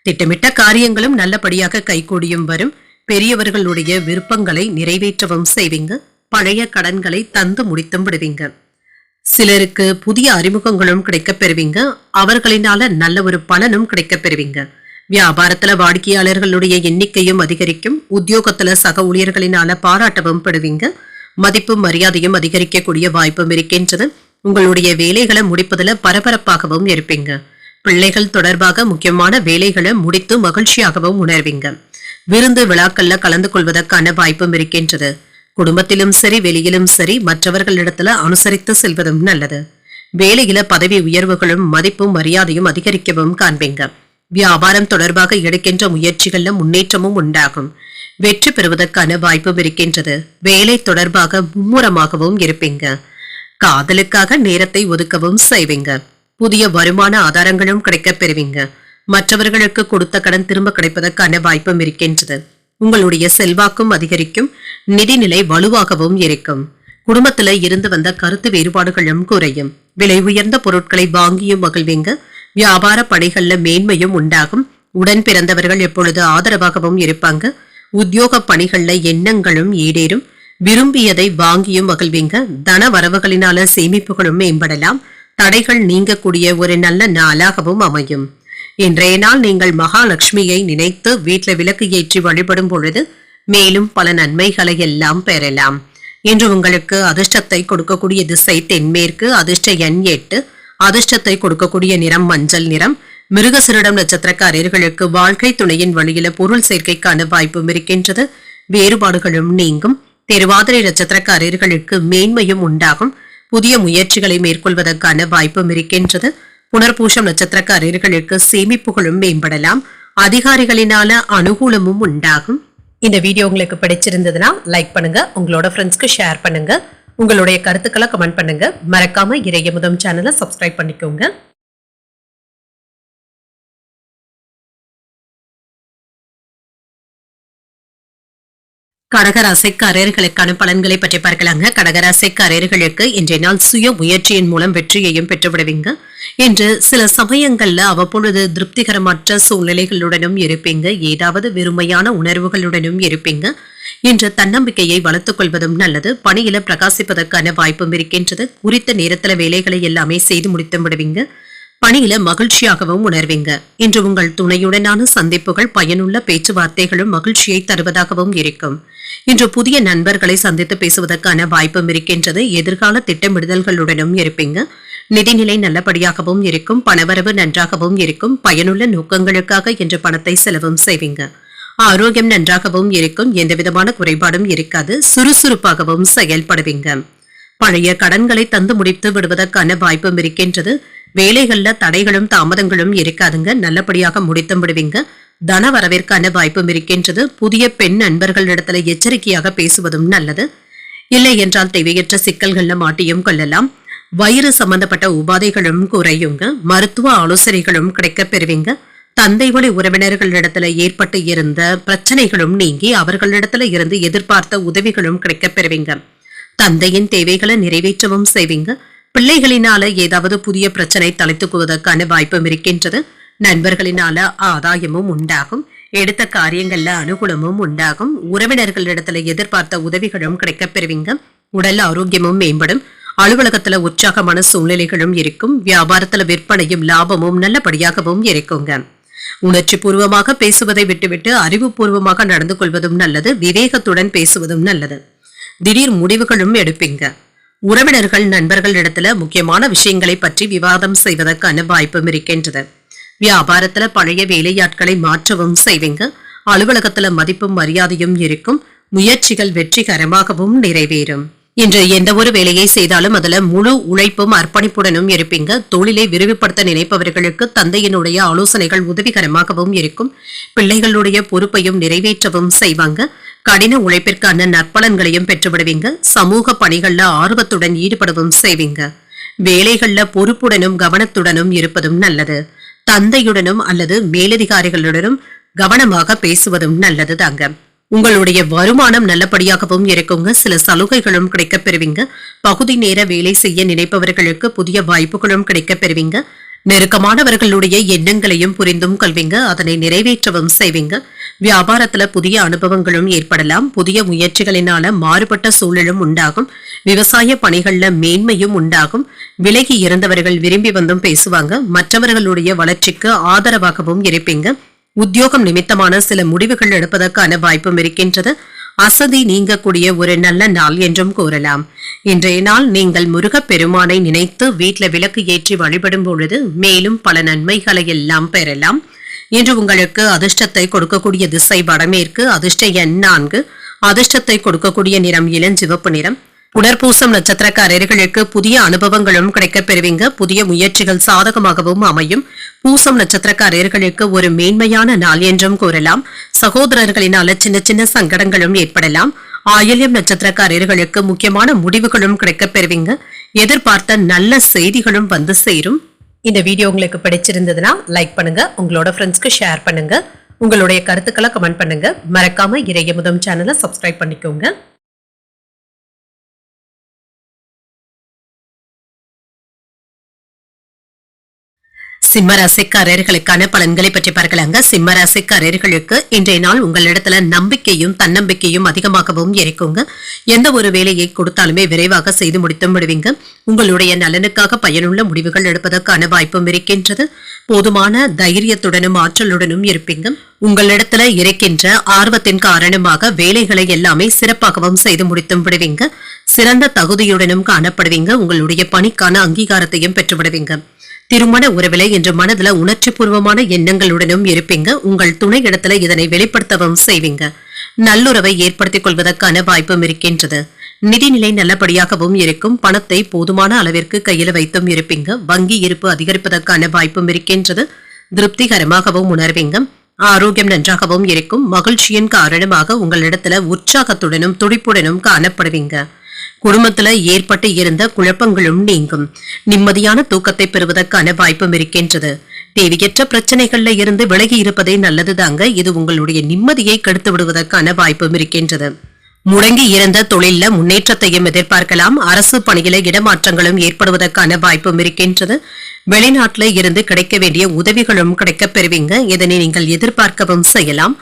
திட்டமிட்ட காரியங்களும் நல்லபடியாக கைகூடியும் வரும். பெரியவர்களுடைய விருப்பங்களை நிறைவேற்றவும் செய்வீங்க. பழைய கடன்களை தந்து முடித்தும் விடுவீங்க. சிலருக்கு புதிய அறிமுகங்களும் கிடைக்கப் பெறுவீங்க. அவர்களினால நல்ல ஒரு பலனும் கிடைக்கப் பெறுவீங்க. வியாபாரத்துல வாடிக்கையாளர்களுடைய எண்ணிக்கையும் அதிகரிக்கும். உத்தியோகத்துல சக ஊழியர்களினால பாராட்டவும் பெறுவீங்க. மதிப்பும் மரியாதையும் அதிகரிக்கக்கூடிய வாய்ப்பும் இருக்கின்றது. உங்களுடைய வேலைகளை முடிப்பதுல பரபரப்பாகவும் இருப்பீங்க. பிள்ளைகள் தொடர்பாக முக்கியமான வேலைகளை முடித்து மகிழ்ச்சியாகவும் உணர்வீங்க. விருந்து விழாக்கள்ல கலந்து கொள்வதற்கான வாய்ப்பும் இருக்கின்றது. குடும்பத்திலும் சரி வெளியிலும் சரி மற்றவர்களிடத்துல அனுசரித்து செல்வதும் நல்லது. வேலையில பதவி உயர்வுகளும் மதிப்பும் மரியாதையும் அதிகரிக்கவும் காண்பீங்க. வியாபாரம் தொடர்பாக எடுக்கின்ற முயற்சிகள்ல முன்னேற்றமும் உண்டாகும். வெற்றி பெறுவதற்கான வாய்ப்பும் இருக்கின்றது. வேலை தொடர்பாக மும்முரமாகவும் இருப்பீங்க. காதலுக்காக நேரத்தை ஒதுக்கவும் செய்வீங்க. புதிய வருமான ஆதாரங்களும் கிடைக்கப் பெறுவீங்க. மற்றவர்களுக்கு கொடுத்த கடன் திரும்ப கிடைப்பதற்கான வாய்ப்பும் இருக்கின்றது. உங்களுடைய செல்வாக்கும் அதிகரிக்கும். நிதிநிலை வலுவாகவும் இருக்கும். குடும்பத்துல இருந்து வந்த கருத்து வேறுபாடுகளும் குறையும். விலை உயர்ந்த பொருட்களை வாங்கியும் மகிழ்வீங்க. வியாபார பணிகள்ல மேன்மையும் உண்டாகும். உடன் பிறந்தவர்கள் எப்பொழுது ஆதரவாகவும் இருப்பாங்க. உத்தியோக பணிகள்ல எண்ணங்களும் ஈடேறும். விரும்பியதை வாங்கியும் மகிழ்வீங்க. தன வரவுகளினால சேமிப்புகளும் மேம்படலாம். தடைகள் நீங்கக்கூடிய ஒரு நல்ல நாளாகவும் அமையும். இன்றைய நாள் நீங்கள் மகாலட்சுமியை நினைத்து வீட்டில் விளக்கு ஏற்றி வழிபடும் பொழுது மேலும் பல நன்மைகளை எல்லாம் பெறலாம். இன்று உங்களுக்கு அதிர்ஷ்டத்தை கொடுக்கக்கூடிய திசை தென்மேற்கு. அதிர்ஷ்ட எண் 8. அதிர்ஷ்டத்தை கொடுக்கக்கூடிய நிறம் மஞ்சள் நிறம். மிருகசீரிடம் நட்சத்திரக்காரர்களுக்கு வாழ்க்கை துணையின் வழியில பொருள் சேர்க்கைக்கான வாய்ப்பும் இருக்கின்றது. வேறுபாடுகளும் நீங்கும். திருவாதிரை நட்சத்திரக்காரர்களுக்கு மேன்மையும் உண்டாகும். புதிய முயற்சிகளை மேற்கொள்வதற்கான வாய்ப்பும் இருக்கின்றது. புனர்பூசம் நட்சத்திரக்காரர்களுக்கு சேமிப்புகளும் மேம்படலாம். அதிகாரிகளினால அனுகூலமும் உண்டாகும். இந்த வீடியோ உங்களுக்கு பிடிச்சிருந்ததுன்னா லைக் பண்ணுங்க. உங்களோட ஃப்ரெண்ட்ஸ்க்கு ஷேர் பண்ணுங்க. உங்களுடைய கருத்துக்களை கமெண்ட் பண்ணுங்க. மறக்காம இறையமுதம் சேனலை சப்ஸ்கிரைப் பண்ணிக்கோங்க. கடகராசிக்காரர்களுக்கான பலன்களை பற்றி பார்க்கலாங்க. கடகராசிக்காரர்களுக்கு இன்றைய நாள் சுய முயற்சியின் மூலம் வெற்றியையும் பெற்றுவிடுவீங்க. இன்று சில சமயங்கள்ல அவ்வப்பொழுது திருப்திகரமற்ற சூழ்நிலைகளுடனும் இருப்பீங்க. ஏதாவது வெறுமையான உணர்வுகளுடனும் இருப்பீங்க. இன்று தன்னம்பிக்கையை வளர்த்துக் கொள்வதும் நல்லது. பணியில பிரகாசிப்பதற்கான வாய்ப்பும் இருக்கின்றது. குறித்த நேரத்துல வேலைகளை எல்லாமே செய்து முடித்து விடுவீங்க. பணியில மகிழ்ச்சியாகவும் உணர்வீங்க. இன்று உங்கள் துணையுடனான சந்திப்புகள் பயனுள்ள பேச்சுவார்த்தைகளும் மகிழ்ச்சியை தருவதாகவும் இருக்கும். இன்று புதிய நண்பர்களை சந்தித்து பேசுவதற்கான வாய்ப்பும் இருக்கின்றது. எதிர்கால திட்டமிடுதல்களுடனும் இருப்பீங்க. நிதிநிலை நல்லபடியாகவும் இருக்கும். பணவரவு நன்றாகவும் இருக்கும். பயனுள்ள நோக்கங்களுக்காக இன்று பணத்தை செலவும் செய்வீங்க. ஆரோக்கியம் நன்றாகவும் இருக்கும், எந்த விதமான குறைபாடும் இருக்காது. சுறுசுறுப்பாகவும் செயல்படுவீங்க. பழைய கடன்களை தந்து முடித்து விடுவதற்கான வாய்ப்பும் இருக்கின்றது. வேலைகள்ல தடைகளும் தாமதங்களும் இருக்காதுங்க, நல்லபடியாக முடித்து விடுவீங்க. தன வரவிற்கான வாய்ப்பும் இருக்கின்றது. புதிய பெண் நண்பர்களிடத்துல எச்சரிக்கையாக பேசுவதும் நல்லது. இல்லை என்றால் தேவையற்ற சிக்கல்கள்ல மாட்டியும் கொள்ளலாம். வயிறு சம்பந்தப்பட்ட உபாதைகளும் குறையுங்க. மருத்துவ ஆலோசனைகளும் கிடைக்கப் பெறுவீங்க. தந்தை வழி உறவினர்களிடத்துல ஏற்பட்டு இருந்த பிரச்சனைகளும் நீங்கி அவர்களிடத்துல இருந்து எதிர்பார்த்த உதவிகளும் கிடைக்கப் பெறுவீங்க. தந்தையின் தேவைகளை நிறைவேற்றவும் செய்வீங்க. பிள்ளைகளினால ஏதாவது புதிய பிரச்சனை தலைத்துக்குவதற்கான வாய்ப்பும் இருக்கின்றது. நண்பர்களினால ஆதாயமும் உண்டாகும். எடுத்த காரியங்கள்ல அனுகூலமும் உண்டாகும். உறவினர்களிடத்துல எதிர்பார்த்த உதவிகளும் கிடைக்கப் பெறுவீங்க. உடல் ஆரோக்கியமும் மேம்படும். அலுவலகத்துல உற்சாகமான சூழ்நிலைகளும் இருக்கும். வியாபாரத்துல விற்பனையும் லாபமும் நல்லபடியாகவும் இருக்குங்க. உணர்ச்சி பூர்வமாக பேசுவதை விட்டுவிட்டு அறிவுபூர்வமாக நடந்து கொள்வதும் நல்லது. விவேகத்துடன் பேசுவதும் நல்லது. திடீர் முடிவுகளும் எடுப்பீங்க. உறவினர்கள் நண்பர்கள் இடத்துல முக்கியமான விஷயங்களை பற்றி விவாதம் செய்வதற்கான வாய்ப்பும் இருக்கின்றது. வியாபாரத்துல பழைய வேலையாட்களை மாற்றவும் செய்வீங்க. அலுவலகத்துல மதிப்பும் மரியாதையும் இருக்கும். முயற்சிகள் வெற்றிகரமாகவும் நிறைவேறும். இன்று எந்த ஒரு வேலையை செய்தாலும் அதுல முழு உழைப்பும் அர்ப்பணிப்புடனும் இருப்பீங்க. தொழிலை விரிவுபடுத்த நினைப்பவர்களுக்கு தந்தையினுடைய ஆலோசனைகள் உதவிகரமாகவும் இருக்கும். பிள்ளைகளுடைய பொறுப்பையும் நிறைவேற்றவும் செய்வாங்க. கடின உழைப்பிற்கான நற்பலன்களையும் பெற்றுவிடுவீங்க. சமூக பணிகள்ல ஆர்வத்துடன் ஈடுபடவும் செய்வீங்க. வேலைகள்ல பொறுப்புடனும் கவனத்துடனும் இருப்பதும் நல்லது. தந்தையுடனும் அல்லது மேலதிகாரிகளுடனும் கவனமாக பேசுவதும் நல்லது தாங்க. உங்களுடைய வருமானம் நல்லபடியாகவும் இருக்குங்க. சில சலுகைகளும் கிடைக்கப் பெறுவீங்க. பகுதி நேர வேலை செய்ய நினைப்பவர்களுக்கு புதிய வாய்ப்புகளும் கிடைக்கப் பெறுவீங்க. நெருக்கமானவர்களுடைய எண்ணங்களையும் புரிந்தும் கொள்வீங்க. அதனை நிறைவேற்றவும் செய்வீங்க. வியாபாரத்துல புதிய அனுபவங்களும் ஏற்படலாம். புதிய முயற்சிகளினால மாறுபட்ட சூழலும் உண்டாகும். விவசாய பணிகள்ல மேன்மையும் உண்டாகும். விலகி இருந்தவர்கள் விரும்பி வந்தும் பேசுவாங்க. மற்றவர்களுடைய வளர்ச்சிக்கு ஆதரவாகவும் இருப்பீங்க. உத்தியோகம் நிமித்தமான சில முடிவுகள் எடுப்பதற்கான வாய்ப்பும் இருக்கின்றது. அசதி நீங்கக்கூடிய ஒரு நல்ல நாள் என்றும் கூறலாம். இன்றைய நாள் நீங்கள் முருகப் பெருமானை நினைத்து வீட்ல விளக்கு ஏற்றி வழிபடும் பொழுது மேலும் பல நன்மைகளை எல்லாம் பெறலாம். இன்று உங்களுக்கு அதிர்ஷ்டத்தை கொடுக்கக்கூடிய திசை வடமேற்கு. அதிர்ஷ்ட எண் 4. அதிர்ஷ்டத்தை கொடுக்கக்கூடிய நிறம் இளஞ்சிவப்பு நிறம். புனர்பூசம் நட்சத்திரக்காரர்களுக்கு புதிய அனுபவங்களும் கிடைக்கப் பெறுவீங்க. புதிய முயற்சிகள் சாதகமாகவும் அமையும். பூசம் நட்சத்திரக்காரர்களுக்கு ஒரு மேன்மையான நாள் என்றும் கூறலாம். சகோதரர்களினால சின்ன சின்ன சங்கடங்களும் ஏற்படலாம். ஆயில்யம் நட்சத்திரக்காரர்களுக்கு முக்கியமான முடிவுகளும் கிடைக்கப் பெறுவீங்க. எதிர்பார்த்த நல்ல செய்திகளும் வந்து சேரும். இந்த வீடியோ உங்களுக்கு பிடிச்சிருந்ததுன்னா லைக் பண்ணுங்க. உங்களோட ஃப்ரெண்ட்ஸ்க்கு ஷேர் பண்ணுங்க. உங்களுடைய கருத்துக்களை கமெண்ட் பண்ணுங்க. மறக்காம இறையமுதம் சேனலை சப்ஸ்கிரைப் பண்ணிக்கோங்க. சிம்மராசிக்காரர்களுக்கான பலன்களை பற்றி பார்க்கலாங்க. சிம்மராசிக்காரர்களுக்கு இன்றைய நாள் உங்களிடத்துல நம்பிக்கையும் தன்னம்பிக்கையும் அதிகமாகவும் இருக்குங்க. எந்த ஒரு வேலையை கொடுத்தாலுமே விரைவாக செய்து முடித்தும் விடுவீங்க. உங்களுடைய நலனுக்காக பயனுள்ள முடிவுகள் எடுப்பதற்கான வாய்ப்பும் இருக்கின்றது. போதுமான தைரியத்துடனும் ஆற்றலுடனும் இருப்பீங்க. உங்களிடத்துல இருக்கின்ற ஆர்வத்தின் காரணமாக வேலைகளை எல்லாமே சிறப்பாகவும் செய்து முடித்தும் விடுவீங்க. சிறந்த தகுதியுடனும் காணப்படுவீங்க. உங்களுடைய பணிக்கான அங்கீகாரத்தையும் பெற்று விடுவீங்க. திருமண உறவில இன்று மனதுல உணர்ச்சி பூர்வமான எண்ணங்களுடனும் இருப்பீங்க. உங்கள் துணை இடத்துல இதனை வெளிப்படுத்தவும் செய்வீங்க. நல்லுறவை ஏற்படுத்திக் கொள்வதற்கான வாய்ப்பும் இருக்கின்றது. நிதிநிலை நல்லபடியாகவும் இருக்கும். பணத்தை போதுமான அளவிற்கு கையில் வைத்தும் இருப்பீங்க. வங்கி இருப்பு அதிகரிப்பதற்கான வாய்ப்பும் இருக்கின்றது. திருப்திகரமாகவும் உணர்வீங்க. ஆரோக்கியம் நன்றாகவும் இருக்கும். மகிழ்ச்சியின் காரணமாக உங்களிடத்துல உற்சாகத்துடனும் துடிப்புடனும் காணப்படுவீங்க. குடும்பத்துல ஏற்பட்டு இருந்த குழப்பங்களும் நீங்கும். நிம்மதியான தூக்கத்தை பெறுவதற்கான வாய்ப்பும் இருக்கின்றது. தேவையற்ற பிரச்சனைகள்ல இருந்து விலகி இருப்பதே நல்லதுதாங்க. இது உங்களுடைய நிம்மதியை கெடுத்து விடுவதற்கான வாய்ப்பும் இருக்கின்றது. முடங்கி இருந்த தொழில முன்னேற்றத்தையும் எதிர்பார்க்கலாம். அரசு பணியில இடமாற்றங்களும் ஏற்படுவதற்கான வாய்ப்பும் இருக்கின்றது. வெளிநாட்டுல இருந்து கிடைக்க வேண்டிய உதவிகளும் கிடைக்கப் பெறுவீங்க. இதனை நீங்கள் எதிர்பார்க்கவும் செய்யலாம்.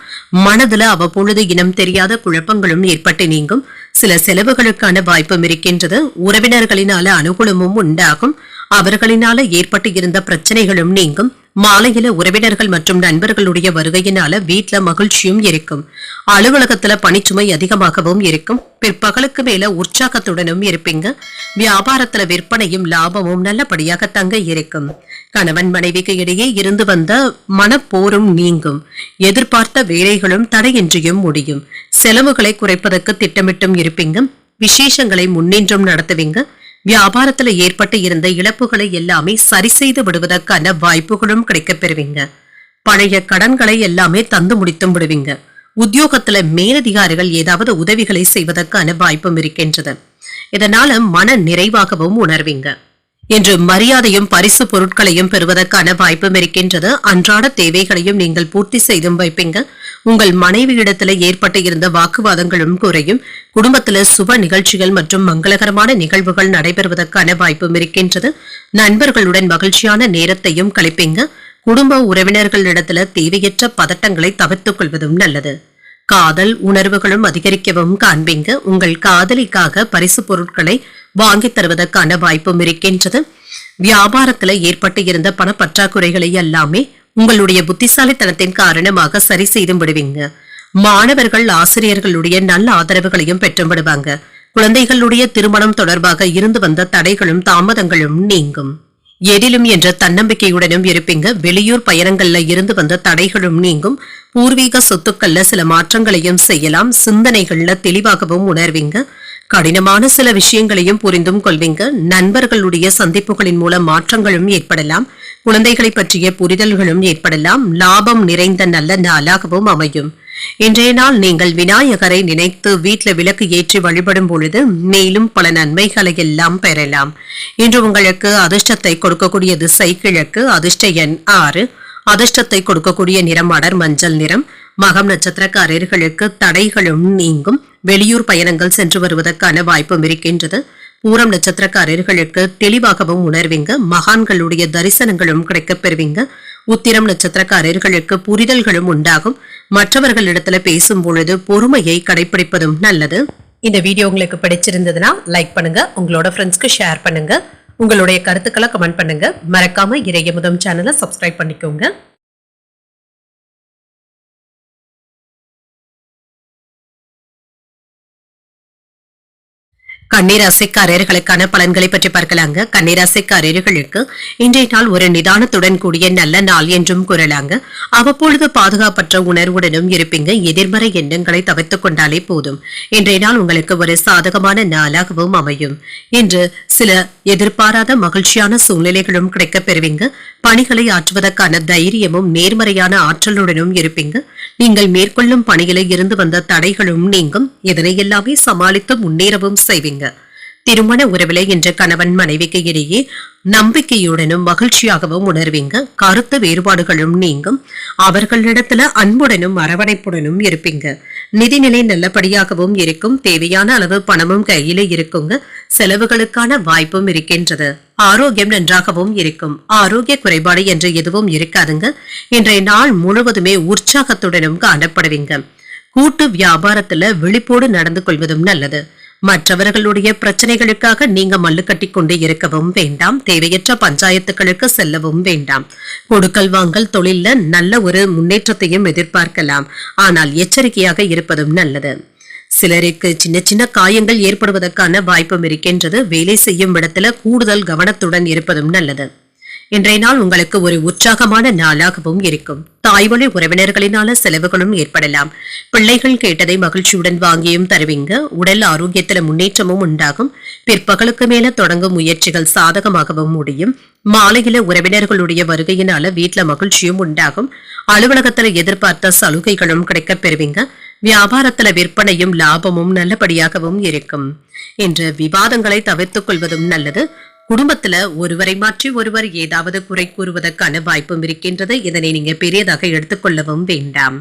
மனதுல அவ்வப்பொழுது இனம் தெரியாத குழப்பங்களும் ஏற்பட்டு நீங்கும். சில செலவுகளுக்கான வாய்ப்பும் இருக்கின்றது. உறவினர்களினால அனுகூலமும் உண்டாகும். அவர்களினால ஏற்பட்டு இருந்த பிரச்சனைகளும் நீங்கும். மாலையில உறவினர்கள் மற்றும் நண்பர்களுடைய வருகையினால வீட்ல மகிழ்ச்சியும் இருக்கும். அலுவலகத்துல பணிச்சுமை அதிகமாகவும் இருக்கும். பிற்பகலுக்கு மேல உற்சாகத்துடனும் இருப்பீங்க. வியாபாரத்துல விற்பனையும் லாபமும் நல்லபடியாக தங்க இருக்கும். கணவன் மனைவிக்கு இடையே இருந்து வந்த மனப்போரும் நீங்கும். எதிர்பார்த்த வேலைகளும் தடையின்றியும் முடியும். செலவுகளை குறைப்பதற்கு திட்டமிட்டும் இருப்பீங்க. விசேஷங்களை முன்னின்றும் நடத்துவீங்க. வியாபாரத்துல ஏற்பட்டு இருந்த இழப்புகளை எல்லாமே சரி செய்து விடுவதற்கான வாய்ப்புகளும் கிடைக்கப் பெறுவீங்க. பழைய கடன்களை எல்லாமே தந்து முடித்தும் விடுவீங்க. உத்தியோகத்துல மேலதிகாரிகள் ஏதாவது உதவிகளை செய்வதற்கான வாய்ப்பும் இருக்கின்றது. இதனால மன நிறைவாகவும் உணர்வீங்க. என்று மரியாதையும் பரிசு பொருட்களையும் பெறுவதற்கான வாய்ப்பும் இருக்கின்றது. அன்றாட தேவைகளையும் நீங்கள் பூர்த்தி செய்தும் வைப்பீங்க. உங்கள் மனைவியிடத்துல ஏற்பட்டு இருந்த வாக்குவாதங்களும் குறையும். குடும்பத்துல சுப நிகழ்ச்சிகள் மற்றும் மங்களகரமான நிகழ்வுகள் நடைபெறுவதற்கான வாய்ப்பும் இருக்கின்றது. நண்பர்களுடன் மகிழ்ச்சியான நேரத்தையும் கழிப்பீங்க. குடும்ப உறவினர்களிடத்துல தேவையற்ற பதட்டங்களை தவிர்த்துக் கொள்வதும் நல்லது. காதல் உணர்வுகளும் அதிகரிக்கவும் காண்பீங்க. உங்கள் காதலிக்காக பரிசு பொருட்களை வாங்கி தருவதற்கான வாய்ப்பும் இருக்கின்றது. வியாபாரத்துல ஏற்பட்டு இருந்த பணப்பற்றாக்குறைகளை எல்லாமே உங்களுடைய புத்திசாலித்தனத்தின் காரணமாக சரி செய்து விடுவீங்க. மாணவர்கள் ஆசிரியர்களுடைய நல்ல ஆதரவுகளையும் பெற்று விடுவாங்க. குழந்தைகளுடைய திருமணம் தொடர்பாக இருந்து வந்த தடைகளும் தாமதங்களும் நீங்கும். எதிலும் என்ற தன்னம்பிக்கையுடனும் இருப்பீங்க. வெளியூர் பயணங்கள்ல இருந்து வந்த தடைகளும் நீங்கும். பூர்வீக சொத்துக்கள்ல சில மாற்றங்களையும் செய்யலாம். சிந்தனைகள்ல தெளிவாகவும் உணர்வீங்க. கடினமான சில விஷயங்களையும் புரிந்தும் கொள்வீங்க. நண்பர்களுடைய சந்திப்புகளின் மூலம் மாற்றங்களும் ஏற்படலாம். குழந்தைகளை பற்றிய புரிதல்களும் ஏற்படலாம். லாபம் நிறைந்த நல்ல நாளாகவும் அமையும். இன்றைய நாள் நீங்கள் விநாயகரை நினைத்து வீட்டில் விளக்கு ஏற்றி வழிபடும் பொழுது மேலும் பல நன்மைகளை எல்லாம் பெறலாம். இன்று உங்களுக்கு அதிர்ஷ்டத்தை கொடுக்கக்கூடிய திசை கிழக்கு. அதிர்ஷ்ட எண் 6. அதிர்ஷ்டத்தை கொடுக்கக்கூடிய நிறம் அடர் மஞ்சள் நிறம். மகம் நட்சத்திரக்காரர்களுக்கு தடைகளும் நீங்கும். வெளியூர் பயணங்கள் சென்று வருவதற்கான வாய்ப்பும் இருக்கின்றது. பூரம் நட்சத்திரக்காரர்களுக்கு தெளிவாகவும் உணர்வீங்க. மகான்களுடைய தரிசனங்களும் கிடைக்கப் பெறுவீங்க. உத்திரம் நட்சத்திரக்காரர்களுக்கு புரிதல்களும் உண்டாகும். மற்றவர்களிடத்துல பேசும் பொழுது பொறுமையை கடைபிடிப்பதும் நல்லது. இந்த வீடியோ உங்களுக்கு பிடிச்சிருந்ததுன்னா லைக் பண்ணுங்க. உங்களோட ஃப்ரெண்ட்ஸ்க்கு ஷேர் பண்ணுங்க. உங்களுடைய கருத்துக்களை கமெண்ட் பண்ணுங்க. மறக்காம இறையமுதம் சேனலை சப்ஸ்கிரைப் பண்ணிக்கோங்க. கன்னிராசிக்காரர்களுக்கான பலன்களை பற்றி பார்க்கலாங்க. கன்னிராசிக்காரர்களுக்கு இன்றைய நாள் ஒரு நிதானத்துடன் கூடிய நல்ல நாள் என்றும் கூறலாங்க. அவ்வப்பொழுது பாதுகாப்பற்ற உணர்வுடனும் இருப்பீங்க. எதிர்மறை எண்ணங்களை தவிர்த்துக் கொண்டாலே போதும். இன்றைய நாள் உங்களுக்கு ஒரு சாதகமான நாளாகவும் அமையும். இன்று சில எதிர்பாராத மகிழ்ச்சியான சூழ்நிலைகளும் கிடைக்கப் பெறுவீங்க. பணிகளை ஆற்றுவதற்கான தைரியமும் நேர்மறையான ஆற்றலுடனும் இருப்பீங்க. நீங்கள் மேற்கொள்ளும் பணியில இருந்து வந்த தடைகளும் நீங்கும். இதனை எல்லாமே சமாளித்து முன்னேறவும் செய்வீங்க. திருமண உறவிலே என்ற கணவன் மனைவிக்கு இடையே நம்பிக்கையுடனும் மகிழ்ச்சியாகவும் உணர்வீங்க. கருத்து வேறுபாடுகளும் நீங்கும். அவர்களிடத்துல அன்புடனும் அரவணைப்புடனும் இருப்பீங்க. நிதிநிலை நல்லபடியாகவும் இருக்கும். தேவையான அளவு பணமும் கையில இருக்குங்க. செலவுகளுக்கான வாய்ப்பும் இருக்கின்றது. ஆரோக்கியம் நன்றாகவும் இருக்கும். ஆரோக்கிய குறைபாடு என்று எதுவும் இருக்காதுங்க. இன்றைய நாள் முழுவதுமே உற்சாகத்துடனும் காணப்படுவீங்க. கூட்டு வியாபாரத்துல விழிப்போடு நடந்து கொள்வதும் நல்லது. மற்றவர்களுடைய பிரச்சனைகளுக்காக நீங்க மல்லு கட்டி கொண்டே இருக்கவும் வேண்டாம். தேவையற்ற பஞ்சாயத்துகளுக்கு செல்லவும் வேண்டாம். கொடுக்கல் வாங்கல் தொழில்ல நல்ல ஒரு முன்னேற்றத்தையும் எதிர்பார்க்கலாம். ஆனால் எச்சரிக்கையாக இருப்பதும் நல்லது. சிலருக்கு சின்ன சின்ன காயங்கள் ஏற்படுவதற்கான வாய்ப்பும் இருக்கின்றது. வேலை செய்யும் இடத்துல கூடுதல் கவனத்துடன் இருப்பதும் நல்லது. இன்றைய நாள் உங்களுக்கு ஒரு உற்சாகமான நாளாகவும் இருக்கும். தாய்வழி உறவினர்களினால செலவுகளும் ஏற்படலாம். பிள்ளைகள் கேட்டதை மகிழ்ச்சியுடன் வாங்கியும் தருவீங்க. உடல் ஆரோக்கியத்துல முன்னேற்றமும் உண்டாகும். பிற்பகலுக்கு மேல தொடங்கும் முயற்சிகள் சாதகமாகவும் முடியும். மாலையில உறவினர்களுடைய வருகையினால வீட்டுல மகிழ்ச்சியும் உண்டாகும். அலுவலகத்துல எதிர்பார்த்த சலுகைகளும் கிடைக்கப் பெறுவீங்க. வியாபாரத்துல விற்பனையும் லாபமும் நல்லபடியாகவும் இருக்கும். என்ற விவாதங்களை தவிர்த்துக் கொள்வதும் நல்லது. குடும்பத்துல ஒருவரை மாற்றி ஒருவர் ஏதாவது குறை கூறுவதற்கான வாய்ப்பும் இருக்கின்றது. இதனை நீங்க பெரியதாக எடுத்துக்கொள்ளவும் வேண்டாம்.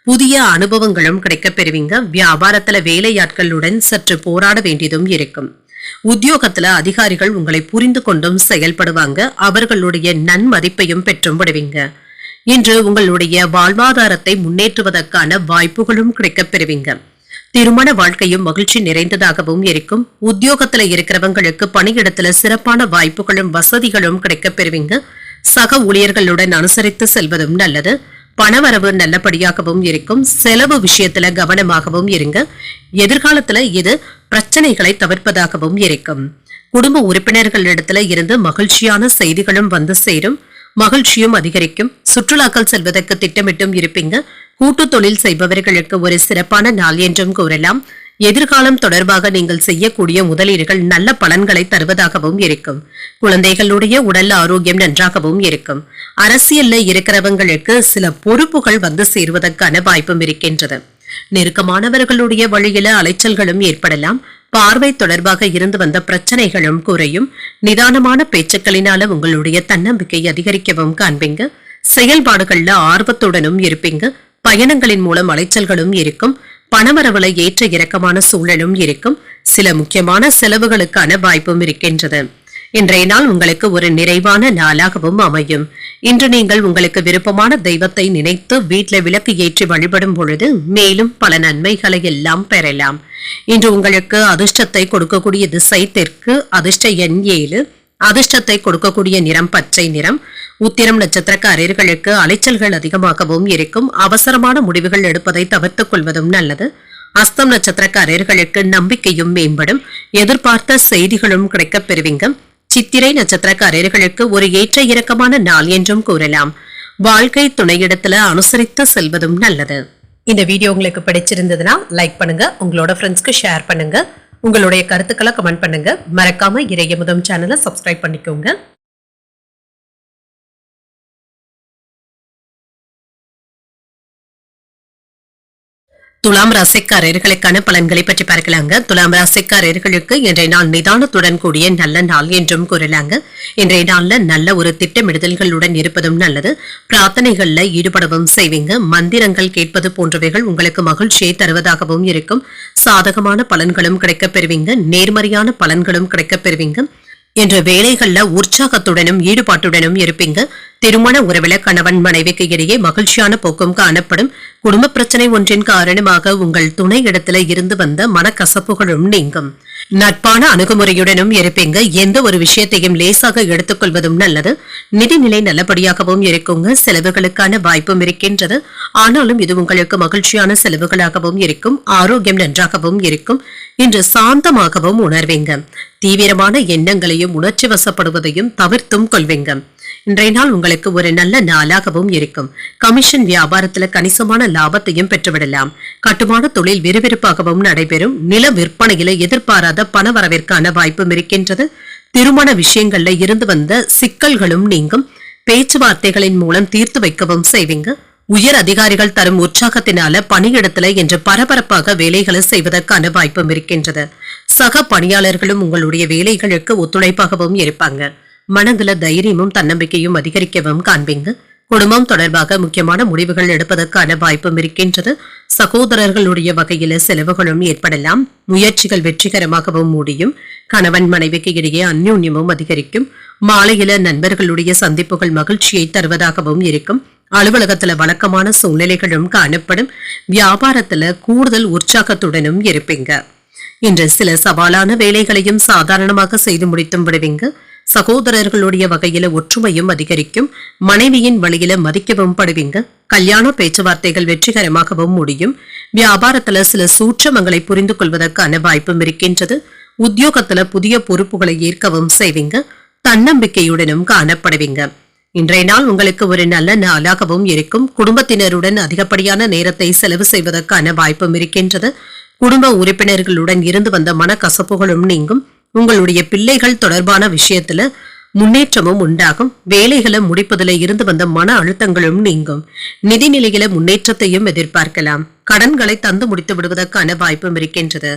புதிய அனுபவங்களும் கிடைக்கப் பெறுவீங்க. வியாபாரத்துல வேலையாட்களுடன் சற்று போராட வேண்டியதும் இருக்கும். உத்தியோகத்துல அதிகாரிகள் உங்களை புரிந்து கொண்டும் செயல்படுவாங்க. அவர்களுடைய நன்மதிப்பையும் பெற்றும் விடுவீங்க. இன்று உங்களுடைய வாழ்வாதாரத்தை முன்னேற்றுவதற்கான வாய்ப்புகளும் கிடைக்கப் பெறுவீங்க. திருமண வாழ்க்கையும் மகிழ்ச்சி நிறைந்ததாகவும் இருக்கும். உத்தியோகத்துல இருக்கிறவங்களுக்கு பணியிடத்துல சிறப்பான வாய்ப்புகளும் வசதிகளும் கிடைக்கப் பெறுவீங்க. சக ஊழியர்களுடன் அனுசரித்து செல்வதும் நல்லது. பணவரவு நல்லபடியாகவும் இருக்கும். செலவு விஷயத்துல கவனமாகவும் இருங்க. எதிர்காலத்துல இது பிரச்சனைகளை தவிர்ப்பதாகவும் இருக்கும். குடும்ப உறுப்பினர்களிடத்துல இருந்து மகிழ்ச்சியான செய்திகளும் வந்து சேரும். மகிழ்ச்சியும் அதிகரிக்கும். சுற்றுலாக்கள் செல்வதற்கு திட்டமிட்டும் இருப்பீங்க. கூட்டு தொழில் செய்பவர்களுக்கு ஒரு சிறப்பான நாள் என்றும் கூறலாம். எதிர்காலம் தொடர்பாக நீங்கள் செய்யக்கூடிய முதலீடுகள் நல்ல பலன்களை தருவதாகவும் இருக்கும். குழந்தைகளுடைய உடல் ஆரோக்கியம் நன்றாகவும் இருக்கும். அரசியல்ல இருக்கிறவங்களுக்கு சில பொறுப்புகள் வந்து சேருவதற்கான வாய்ப்பும் இருக்கின்றது. நெருக்கமானவர்களுடைய வழியில அலைச்சல்களும் ஏற்படலாம். பார்வை தொடர்பாக இருந்து வந்த பிரச்சனைகளும் குறையும். நிதானமான பேச்சுக்களினால உங்களுடைய தன்னம்பிக்கை அதிகரிக்கவும் காண்பீங்க. செயல்பாடுகள்ல ஆர்வத்துடனும் இருப்பீங்க. பயணங்களின் மூலம் அலைச்சல்களும் இருக்கும். பணவரவுல ஏற்ற இறக்கமான சூழலும் இருக்கும். சில முக்கியமான செலவுகளுக்கான வாய்ப்பும் இருக்கின்றது. இன்றைய நாள் உங்களுக்கு ஒரு நிறைவான நாளாகவும் அமையும். இன்று நீங்கள் உங்களுக்கு விருப்பமான தெய்வத்தை நினைத்து வீட்டில் விளக்கு ஏற்றி வழிபடும் பொழுது மேலும் பல நன்மைகளை எல்லாம் பெறலாம். இன்று உங்களுக்கு அதிர்ஷ்டத்தை கொடுக்கக்கூடிய திசை தெற்கு. அதிர்ஷ்ட எண் 7. அதிர்ஷ்டத்தை கொடுக்கக்கூடிய நிறம் பச்சை நிறம். உத்திரம் நட்சத்திரக்காரர்களுக்கு அலைச்சல்கள் அதிகமாகவும் இருக்கும். அவசரமான முடிவுகள் எடுப்பதை தவிர்த்துக் கொள்வதும் நல்லது. அஸ்தம் நட்சத்திரக்காரர்களுக்கு நம்பிக்கையும் மேம்படும். எதிர்பார்த்த செய்திகளும் கிடைக்கப் பெறுவீங்க. சித்திரை நட்சத்திரக்காரர்களுக்கு ஒரு ஏற்ற இறக்கமான நாள் என்றும் கூறலாம். வாழ்க்கை துணையிடத்துல அனுசரித்து செல்வதும் நல்லது. இந்த வீடியோ உங்களுக்கு பிடிச்சிருந்ததுன்னா லைக் பண்ணுங்க. உங்களோட ஃப்ரெண்ட்ஸ்க்கு ஷேர் பண்ணுங்க. உங்களுடைய கருத்துக்களை கமெண்ட் பண்ணுங்க. மறக்காம இறையமுதம் சேனலை சப்ஸ்கிரைப் பண்ணிக்கோங்க. துலாம் ராசிக்காரர்களுக்கான பலன்களை பற்றி பார்க்கலாங்க. துலாம் ராசிக்காரர்களுக்கு இன்றைய நாள் நிதானத்துடன் கூடிய நல்ல நாள் என்றும் கூறலாங்க. இன்றைய நாள்ல நல்ல ஒரு திட்டமிடுதல்களுடன் இருப்பதும் நல்லது. பிரார்த்தனைகள்ல ஈடுபடவும் செய்வீங்க. மந்திரங்கள் கேட்பது போன்றவைகள் உங்களுக்கு மகிழ்ச்சியை தருவதாகவும் இருக்கும். சாதகமான பலன்களும் கிடைக்கப் பெறுவீங்க. நேர்மறையான பலன்களும் கிடைக்கப் பெறுவீங்க. என்ற வேலைகள்ல உற்சாகத்துடனும் ஈடுபாட்டுடனும் இருப்பீங்க. திருமண உறவில கணவன் மனைவிக்கு இடையே மகிழ்ச்சியான போக்கும் காணப்படும். குடும்ப பிரச்சனை ஒன்றின் காரணமாக உங்கள் துணை இடத்துல இருந்து வந்த மனக்கசப்புகளும் நீங்கும். நட்பான அணுகுமுறையுடனும் இருப்பீங்க. எந்த ஒரு விஷயத்தையும் லேசாக எடுத்துக்கொள்வதும் நல்லது. நிதிநிலை நல்லபடியாகவும் இருக்குங்க. செலவுகளுக்கான வாய்ப்பும் இருக்கின்றது. ஆனாலும் இது உங்களுக்கு மகிழ்ச்சியான செலவுகளாகவும் இருக்கும். ஆரோக்கியம் நன்றாகவும் இருக்கும். இன்று சாந்தமாகவும் உணர்வீங்க. தீவிரமான எண்ணங்களையும் உணர்ச்சி வசப்படுவதையும் தவிர்த்தும் கொள்வீங்க. இன்றைய நாள் உங்களுக்கு ஒரு நல்ல நாளாகவும் இருக்கும். கமிஷன் வியாபாரத்துல கணிசமான லாபத்தையும் பெற்றுவிடலாம். கட்டுமான தொழில் விறுவிறுப்பாகவும் நடைபெறும். நில விற்பனையில எதிர்பாராத பண வரவிற்கான வாய்ப்பும் இருக்கின்றது. திருமண விஷயங்கள்ல இருந்து வந்த சிக்கல்களும் நீங்கும். பேச்சுவார்த்தைகளின் மூலம் தீர்த்து வைக்கவும் செய்வீங்க. உயர் அதிகாரிகள் தரும் உற்சாகத்தினால பணியிடத்துல என்று பரபரப்பாக வேலைகளை செய்வதற்கான வாய்ப்பும் இருக்கின்றது. சக பணியாளர்களும் உங்களுடைய வேலைகளுக்கு ஒத்துழைப்பாகவும் இருப்பாங்க. மனதுல தைரியமும் தன்னம்பிக்கையும் அதிகரிக்கவும் காண்பீங்க. குடும்பம் தொடர்பாக முக்கியமான முடிவுகள் எடுப்பதற்கான வாய்ப்பும் இருக்கின்றது. சகோதரர்களுடைய வகையில செலவுகளும் ஏற்படலாம். முயற்சிகள் வெற்றிகரமாகவும் முடியும். கணவன் மனைவிக்கு இடையே அந்யோன்யமும் அதிகரிக்கும். மாலையில நண்பர்களுடைய சந்திப்புகள் மகிழ்ச்சியை தருவதாகவும் இருக்கும். அலுவலகத்துல வழக்கமான சூழ்நிலைகளும் காணப்படும். வியாபாரத்துல கூடுதல் உற்சாகத்துடனும் இருப்பீங்க. இன்று சில சவாலான வேலைகளையும் சாதாரணமாக செய்து முடித்தும் விடுவீங்க. சகோதரர்களுடைய வகையில ஒற்றுமையும் அதிகரிக்கும். மனைவியின் வழியில மதிக்கவும் படுவீங்க. கல்யாண பேச்சுவார்த்தைகள் வெற்றிகரமாகவும் முடியும். வியாபாரத்துல சில சூட்சமங்களை புரிந்து கொள்வதற்கான வாய்ப்பும் இருக்கின்றது. உத்தியோகத்துல புதிய பொறுப்புகளை ஏற்கவும் செய்வீங்க. தன்னம்பிக்கையுடனும் காணப்படுவீங்க. இன்றைய நாள் உங்களுக்கு ஒரு நல்ல நாளாகவும் இருக்கும். குடும்பத்தினருடன் அதிகப்படியான நேரத்தை செலவு செய்வதற்கான வாய்ப்பும் இருக்கின்றது. குடும்ப உறுப்பினர்களுடன் இருந்து வந்த மனக்கசப்புகளும் நீங்கும். உங்களுடைய பிள்ளைகள் தொடர்பான விஷயத்துல முன்னேற்றமும் உண்டாகும். வேலைகளை முடிப்பதில் இருந்து வந்த மன அழுத்தங்களும் நீங்கும். நிதி நிலையில முன்னேற்றத்தையும் எதிர்பார்க்கலாம். கடன்களை தந்து முடித்து விடுவதற்கான வாய்ப்பும் இருக்கின்றது.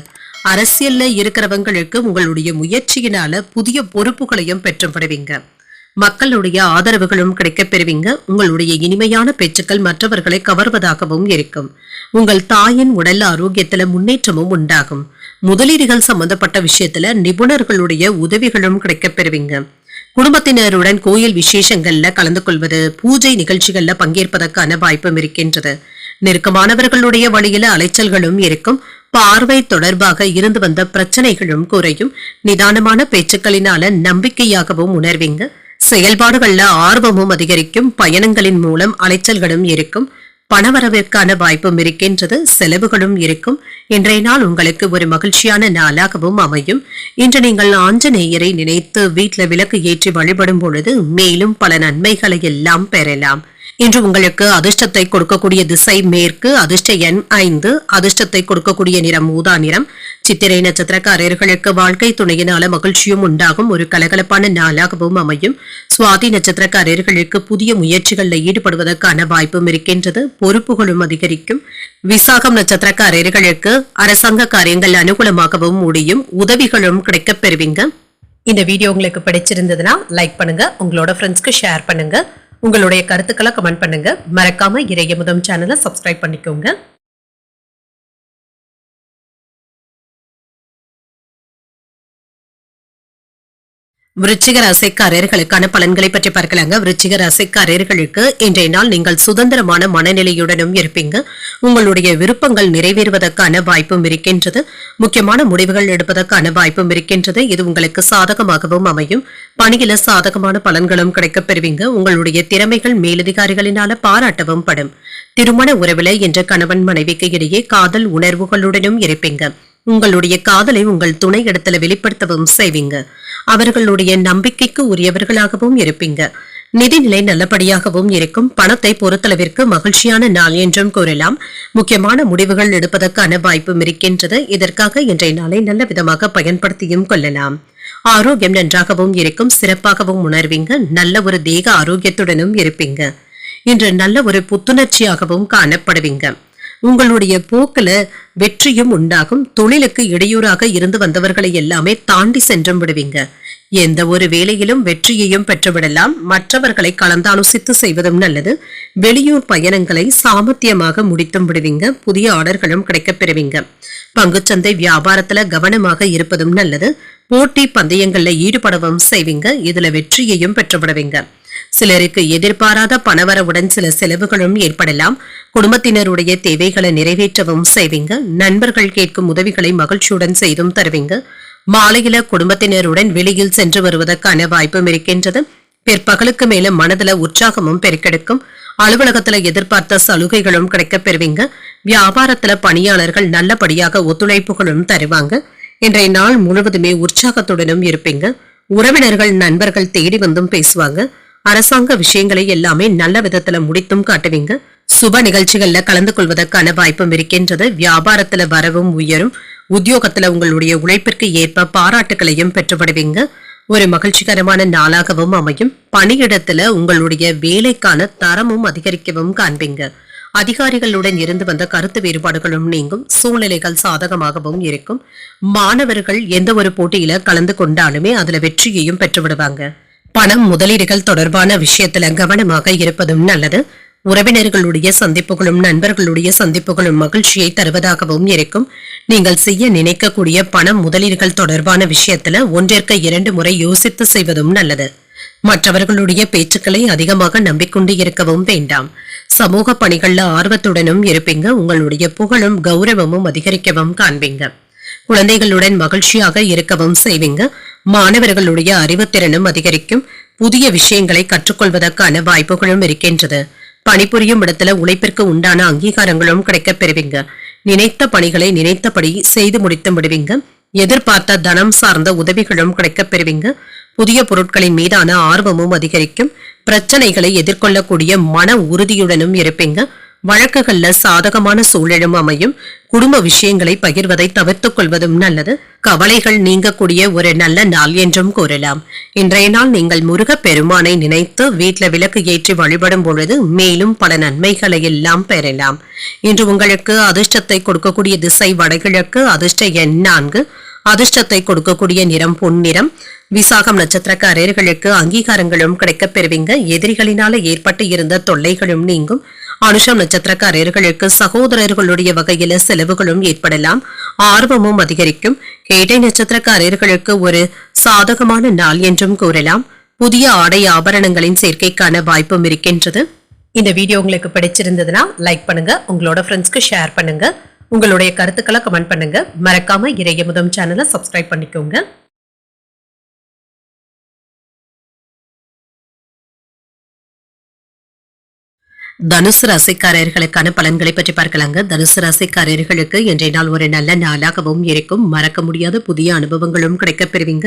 அரசியல்ல இருக்கிறவங்களுக்கு உங்களுடைய முயற்சியினால புதிய பொறுப்புகளையும் பெற்றுப்படுவீங்க. மக்களுடைய ஆதரவுகளும் கிடைக்கப் பெறுவீங்க. உங்களுடைய இனிமையான பேச்சுக்கள் மற்றவர்களை கவர்வதாகவும் இருக்கும். உங்கள் தாயின் உடல் ஆரோக்கியத்துல முன்னேற்றமும் உண்டாகும். முதலீடுகள் சம்பந்தப்பட்ட விஷயத்துல நிபுணர்களுடைய உதவிகளும் கிடைக்கப் பெறுவீங்க. குடும்பத்தினருடன் கோயில் விசேஷங்கள்ல கலந்து கொள்வது, பூஜை நிகழ்ச்சிகள்ல பங்கேற்பதற்கான வாய்ப்பும் இருக்கின்றது. நெருக்கமானவர்களுடைய வழியில அலைச்சல்களும் இருக்கும். பார்வை தொடர்பாக இருந்து வந்த பிரச்சனைகளும் குறையும். நிதானமான பேச்சுக்களினால நம்பிக்கையாகவும் உணர்வீங்க. செயல்பாடுகள்ல ஆர்வமும் அதிகரிக்கும். பயணங்களின் மூலம் அலைச்சல்களும் இருக்கும். பணவரவிற்கான வாய்ப்பும் இருக்கின்றது. செலவுகளும் இருக்கும். இன்றைய நாள் உங்களுக்கு ஒரு மகிழ்ச்சியான நாளாகவும் அமையும். இன்று நீங்கள் ஆஞ்சநேயரை நினைத்து வீட்டில் விளக்கு ஏற்றி வழிபடும் பொழுது மேலும் பல நன்மைகளை எல்லாம் பெறலாம். இன்று உங்களுக்கு அதிர்ஷ்டத்தை கொடுக்கக்கூடிய திசை மேற்கு. அதிர்ஷ்ட எண் 5. அதிர்ஷ்டத்தை கொடுக்கக்கூடிய நிறம் ஊதா நிறம். சித்திரை நட்சத்திரக்காரர்களுக்கு வாழ்க்கை துணையினால மகிழ்ச்சியும் உண்டாகும். ஒரு கலகலப்பான நாளாகவும் அமையும். சுவாதி நட்சத்திரக்காரர்களுக்கு புதிய முயற்சிகளில் ஈடுபடுவதற்கான வாய்ப்பும் இருக்கின்றது. பொறுப்புகளும் அதிகரிக்கும். விசாகம் நட்சத்திரக்காரர்களுக்கு அரசாங்க காரியங்கள் அனுகூலமாகவும் முடியும். உதவிகளும் கிடைக்கப் பெறுவீங்க. இந்த வீடியோ உங்களுக்கு பிடிச்சிருந்ததுன்னா லைக் பண்ணுங்க. உங்களோட ஃப்ரெண்ட்ஸ்க்கு ஷேர் பண்ணுங்க. உங்களுடைய கருத்துக்களை கமெண்ட் பண்ணுங்க. மறக்காம இறையமுதம் சேனலை சப்ஸ்கிரைப் பண்ணிக்கோங்க. விருச்சிக ராசிக்காரர்களுக்கான பலன்களை பற்றி பார்க்கலாங்க. விருச்சிக ராசிக்காரர்களுக்கு இன்றைய நாள் நீங்கள் சுதந்திரமான மனநிலையுடனும் இருப்பீங்க. உங்களுடைய விருப்பங்கள் நிறைவேறுவதற்கான வாய்ப்பும் இருக்கின்றது. முக்கியமான முடிவுகள் எடுப்பதற்கான வாய்ப்பும் இருக்கின்றது. இது உங்களுக்கு சாதகமாகவும் அமையும். பணியில சாதகமான பலன்களும் கிடைக்கப் பெறுவீங்க. உங்களுடைய திறமைகள் மேலதிகாரிகளினால பாராட்டவும் படும். திருமண உறவில என்ற கணவன் மனைவிக்கு இடையே காதல் உணர்வுகளுடனும் இருப்பீங்க. உங்களுடைய காதலை உங்கள் துணை இடத்துல வெளிப்படுத்தவும் செய்வீங்க. அவர்களுடைய நம்பிக்கைக்கு உரியவர்களாகவும் இருப்பீங்க. நிதிநிலை நல்லபடியாகவும் இருக்கும். பணத்தை பொறுத்தளவிற்கு மகிழ்ச்சியான நாள் என்றும் கூறலாம். முக்கியமான முடிவுகள் எடுப்பதற்கான வாய்ப்பும் இருக்கின்றது. இதற்காக இன்றைய நாளை நல்ல விதமாக பயன்படுத்தியும் கொள்ளலாம். ஆரோக்கியம் நன்றாகவும் இருக்கும். சிறப்பாகவும் உணர்வீங்க. நல்ல ஒரு தேக ஆரோக்கியத்துடனும் இருப்பீங்க. இன்று நல்ல ஒரு புத்துணர்ச்சியாகவும் காணப்படுவீங்க. உங்களுடைய போக்குல வெற்றியும் உண்டாகும். தொழிலுக்கு இடையூறாக இருந்து வந்தவர்களை எல்லாமே தாண்டி சென்றும் விடுவீங்க. எந்த ஒரு வேலையிலும் வெற்றியையும் பெற்றுவிடலாம். மற்றவர்களை கலந்தாலோசித்து செய்வதும் நல்லது. வெளியூர் பயணங்களை சாமர்த்தியமாக முடித்தும் விடுவீங்க. புதிய ஆர்டர்களும் கிடைக்கப் பெறுவீங்க. பங்குச்சந்தை வியாபாரத்துல கவனமாக இருப்பதும் நல்லது. போட்டி பந்தயங்கள்ல ஈடுபடவும் செய்வீங்க. இதுல வெற்றியையும் பெற்றுவிடுவீங்க. சிலருக்கு எதிர்பாராத பணவரவுடன் சில செலவுகளும் ஏற்படலாம். குடும்பத்தினருடைய தேவைகளை நிறைவேற்றவும் செய்வீங்க. நண்பர்கள் கேட்கும் உதவிகளை மகிழ்ச்சியுடன் செய்தும் தருவீங்க. மாலையில குடும்பத்தினருடன் வெளியில் சென்று வருவதற்கான வாய்ப்பும் இருக்கின்றது. பிற்பகலுக்கு மேல மனதுல உற்சாகமும் பெருக்கெடுக்கும். அலுவலகத்துல எதிர்பார்த்த சலுகைகளும் கிடைக்கப் பெறுவீங்க. வியாபாரத்துல பணியாளர்கள் நல்லபடியாக ஒத்துழைப்புகளும் தருவாங்க. இன்றைய நாள் முழுவதுமே உற்சாகத்துடனும் இருப்பீங்க. உறவினர்கள் நண்பர்கள் தேடி வந்தும் பேசுவாங்க. அரசாங்க விஷயங்களை எல்லாமே நல்ல விதத்துல முடித்தும் காட்டுவீங்க. சுப நிகழ்ச்சிகள்ல கலந்து கொள்வதற்கான வாய்ப்பும் இருக்கின்றது. வியாபாரத்துல வரவும் உயரும். உத்தியோகத்துல உங்களுடைய உழைப்பிற்கு ஏற்ப பாராட்டுகளையும் பெற்றுவிடுவீங்க. ஒரு மகிழ்ச்சிகரமான நாளாகவும் அமையும். பணியிடத்துல உங்களுடைய வேலைக்கான தரமும் அதிகரிக்கவும் காண்பீங்க. அதிகாரிகளுடன் இருந்து வந்த கருத்து வேறுபாடுகளும் நீங்கும். சூழ்நிலைகள் சாதகமாகவும் இருக்கும். மாணவர்கள் எந்த ஒரு போட்டியில கலந்து கொண்டாலுமே அதுல வெற்றியையும் பெற்றுவிடுவாங்க. பணம் முதலீடுகள் தொடர்பான விஷயத்துல கவனமாக இருப்பதும் நல்லது. உறவினர்களுடைய சந்திப்புகளும் நண்பர்களுடைய சந்திப்புகளும் மகிழ்ச்சியை தருவதாகவும் இருக்கும். நீங்கள் செய்ய நினைக்கக்கூடிய பணம் முதலீடுகள் தொடர்பான விஷயத்துல ஒன்றிற்கு 2 முறை யோசித்து செய்வதும் நல்லது. மற்றவர்களுடைய பேச்சுக்களை அதிகமாக நம்பிக்கொண்டு இருக்கவும் வேண்டாம். சமூக பணிகள்ல ஆர்வத்துடனும் இருப்பீங்க. உங்களுடைய புகழும் கௌரவமும் அதிகரிக்கவும் காண்பீங்க. குழந்தைகளுடன் மகிழ்ச்சியாக இருக்கவும் செய்வீங்க. மாணவர்களுடைய அறிவுத்திறனும் அதிகரிக்கும். புதிய விஷயங்களை கற்றுக்கொள்வதற்கான வாய்ப்புகளும் இருக்கின்றது. பணிபுரியும் இடத்துல உழைப்பிற்கு உண்டான அங்கீகாரங்களும் கிடைக்கப் பெறுவீங்க. நினைத்த பணிகளை நினைத்தபடி செய்து முடித்து விடுவீங்க. எதிர்பார்த்த தனம் சார்ந்த உதவிகளும் கிடைக்கப் பெறுவீங்க. புதிய பொருட்களின் மீதான ஆர்வமும் அதிகரிக்கும். பிரச்சனைகளை எதிர்கொள்ளக்கூடிய மன உறுதியுடனும் இருப்பீங்க. வழக்குகள்ல சாதகமான சூழலும் அமையும். குடும்ப விஷயங்களை பகிர்வதை தவிர்த்துக் கொள்வதும் நல்லது. கவலைகள் நீங்கக்கூடிய ஒரு நல்ல நாள் என்றும் கூறலாம். இன்றைய நாள் நீங்கள் முருகப் பெருமானை நினைத்து வீட்டில் விளக்கு ஏற்றி வழிபடும் பொழுது மேலும் பல நன்மைகளை எல்லாம் பெறலாம். இன்று உங்களுக்கு அதிர்ஷ்டத்தை கொடுக்கக்கூடிய திசை வடகிழக்கு. அதிர்ஷ்ட எண் 4. அதிர்ஷ்டத்தை கொடுக்கக்கூடிய நிறம் பொன்னிறம். விசாகம் நட்சத்திரக்காரர்களுக்கு அங்கீகாரங்களும் கிடைக்கப் பெறுவீங்க. எதிரிகளினால ஏற்பட்டு இருந்த தொல்லைகளும் நீங்கும். அனுஷம் நட்சத்திரக்காரர்களுக்கு சகோதரர்களுடைய வகையில செலவுகளும் ஏற்படலாம். ஆர்வமும் அதிகரிக்கும். கேட்டை நட்சத்திரக்காரர்களுக்கு ஒரு சாதகமான நாள் என்றும் கூறலாம். புதிய ஆடை ஆபரணங்களின் சேர்க்கைக்கான வாய்ப்பும் இருக்கின்றது. இந்த வீடியோ உங்களுக்கு பிடிச்சிருந்ததுன்னா லைக் பண்ணுங்க. உங்களோட ஃப்ரெண்ட்ஸ்க்கு ஷேர் பண்ணுங்க. உங்களுடைய கருத்துக்களை கமெண்ட் பண்ணுங்க. மறக்காம இறையமுதம் சேனலை சப்ஸ்கிரைப் பண்ணிக்கோங்க. தனுசு ராசிக்காரர்களுக்கான பலன்களை பற்றி பார்க்கலாங்க. தனுசு ராசிக்காரர்களுக்கு இன்றைய நாள் ஒரு நல்ல நாளாகவும் இருக்கும். மறக்க முடியாத புதிய அனுபவங்களும் கிடைக்கப் பெறுவீங்க.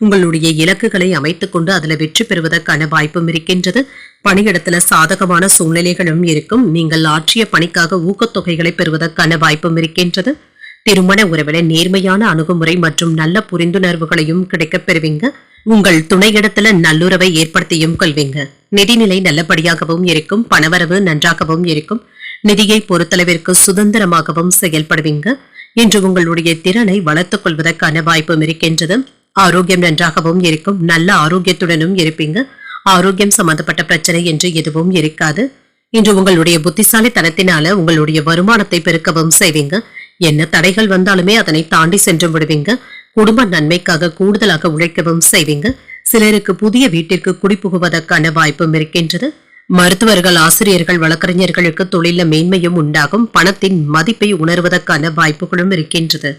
உங்களுடைய இலக்குகளை அமைத்துக் கொண்டு அதுல வெற்றி பெறுவதற்கான வாய்ப்பும் இருக்கின்றது. பணியிடத்துல சாதகமான சூழ்நிலைகளும் இருக்கும். நீங்கள் ஆற்றிய பணிக்காக ஊக்கத்தொகைகளை பெறுவதற்கான வாய்ப்பும் இருக்கின்றது. திருமண உறவில நேர்மையான அணுகுமுறை மற்றும் நல்ல புரிந்துணர்வுகளையும் கிடைக்கப் பெறுவீங்க. உங்கள் துணையிடத்துல நல்லுறவை ஏற்படுத்தியும் கொள்வீங்க. நிதிநிலை நல்லபடியாகவும் இருக்கும். பணவரவு நன்றாகவும் இருக்கும். நிதியை பொறுத்தளவிற்கு சுதந்திரமாகவும் செயல்படுவீங்க. இன்று உங்களுடைய திறனை வளர்த்துக் கொள்வதற்கான வாய்ப்பும் இருக்கின்றது. ஆரோக்கியம் நன்றாகவும் இருக்கும். நல்ல ஆரோக்கியத்துடனும் இருப்பீங்க. ஆரோக்கியம் சம்பந்தப்பட்ட பிரச்சனை என்று எதுவும் இருக்காது. இன்று உங்களுடைய புத்திசாலித்தனத்தினால உங்களுடைய வருமானத்தை பெருக்கவும் செய்வீங்க. என்ன தடைகள் வந்தாலுமே அதனை தாண்டி சென்று விடுவீங்க. குடும்ப நன்மைக்காக கூடுதலாக உழைக்கவும் செய்வீங்க. சிலருக்கு புதிய வீட்டிற்கு குடிபுகுவதற்கான வாய்ப்பும் இருக்கின்றது. மருத்துவர்கள், ஆசிரியர்கள், வழக்கறிஞர்களுக்கு தொழில மேன்மையும் உண்டாகும். பணத்தின் மதிப்பை உணர்வதற்கான வாய்ப்புகளும் இருக்கின்றது.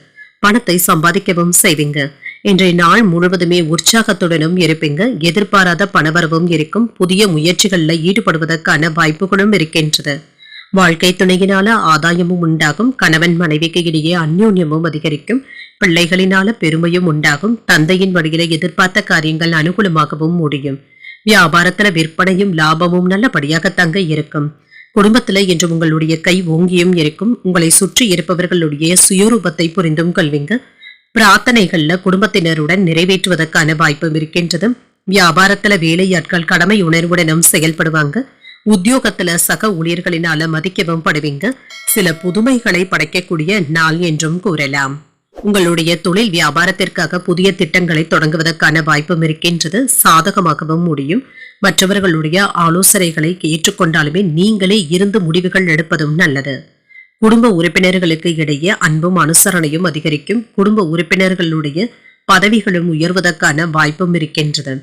பணத்தை சம்பாதிக்கவும் செய்வீங்க. இன்றைய நாள் முழுவதுமே உற்சாகத்துடனும் இருப்பீங்க. எதிர்பாராத பணவரவும் இருக்கும். புதிய முயற்சிகளில் ஈடுபடுவதற்கான வாய்ப்புகளும் இருக்கின்றது. வாழ்க்கை துணையினால ஆதாயமும் உண்டாகும். கணவன் மனைவிக்கு இடையே அந்யோன்யமும் அதிகரிக்கும். பிள்ளைகளினால பெருமையும் உண்டாகும். தந்தையின் வழியில எதிர்பார்த்த காரியங்கள் அனுகூலமாகவும் முடியும். வியாபாரத்துல விற்பனையும் லாபமும் நல்லபடியாக தங்க இருக்கும். குடும்பத்துல இன்று உங்களுடைய கை ஓங்கியும் இருக்கும். உங்களை சுற்றி இருப்பவர்களுடைய சுயரூபத்தை புரிந்தும் கொள்வீங்க. பிரார்த்தனைகள்ல குடும்பத்தினருடன் நிறைவேற்றுவதற்கான வாய்ப்பும் இருக்கின்றது. வியாபாரத்துல வேலையாட்கள் கடமை உணர்வுடனும் செயல்படுவாங்க. உத்தியோகத்துல சக ஊழியர்களினால மதிக்கவும் படுவீங்க. சில புதுமைகளை படைக்கக்கூடிய நாள் என்றும் கூறலாம். உங்களுடைய தொழில் வியாபாரத்திற்காக புதிய திட்டங்களை தொடங்குவதற்கான வாய்ப்பும் இருக்கின்றது. சாதகமாகவும் முடியும். மற்றவர்களுடைய ஆலோசனைகளை ஏற்றுக்கொண்டாலுமே நீங்களே இருந்து முடிவுகள் எடுப்பதும் நல்லது. குடும்ப உறுப்பினர்களுக்கு இடையே அன்பும் அனுசரணையும் அதிகரிக்கும். குடும்ப உறுப்பினர்களுடைய பதவிகளும் உயர்வதற்கான வாய்ப்பும் இருக்கின்றது.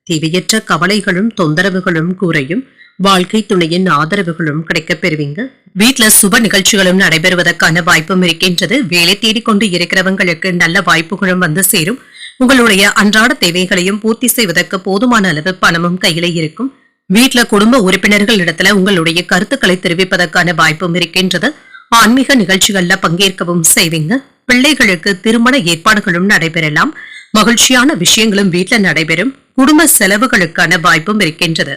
தேவையற்ற கவலைகளும் தொந்தரவுகளும் குறையும். வாழ்க்கை துணையின் ஆதரவுகளும் கிடைக்கப் பெறுவீங்க. வீட்டுல சுப நிகழ்ச்சிகளும் நடைபெறுவதற்கான வாய்ப்பும் இருக்கின்றது. வேலை தேடிக்கொண்டு இருக்கிறவங்களுக்கு நல்ல வாய்ப்புகளும் வந்து சேரும். உங்களுடைய அன்றாட தேவைகளையும் பூர்த்தி செய்வதற்கு போதுமான அளவு பணமும் கையில இருக்கும். வீட்டுல குடும்ப உறுப்பினர்கள் இடத்துல உங்களுடைய கருத்துக்களை தெரிவிப்பதற்கான வாய்ப்பும் இருக்கின்றது. ஆன்மீக நிகழ்ச்சிகள்ல பங்கேற்கவும் செய்வீங்க. பிள்ளைகளுக்கு திருமண ஏற்பாடுகளும் நடைபெறலாம். மகிழ்ச்சியான விஷயங்களும் வீட்டுல நடைபெறும். குடும்ப செலவுகளுக்கான வாய்ப்பும் இருக்கின்றது.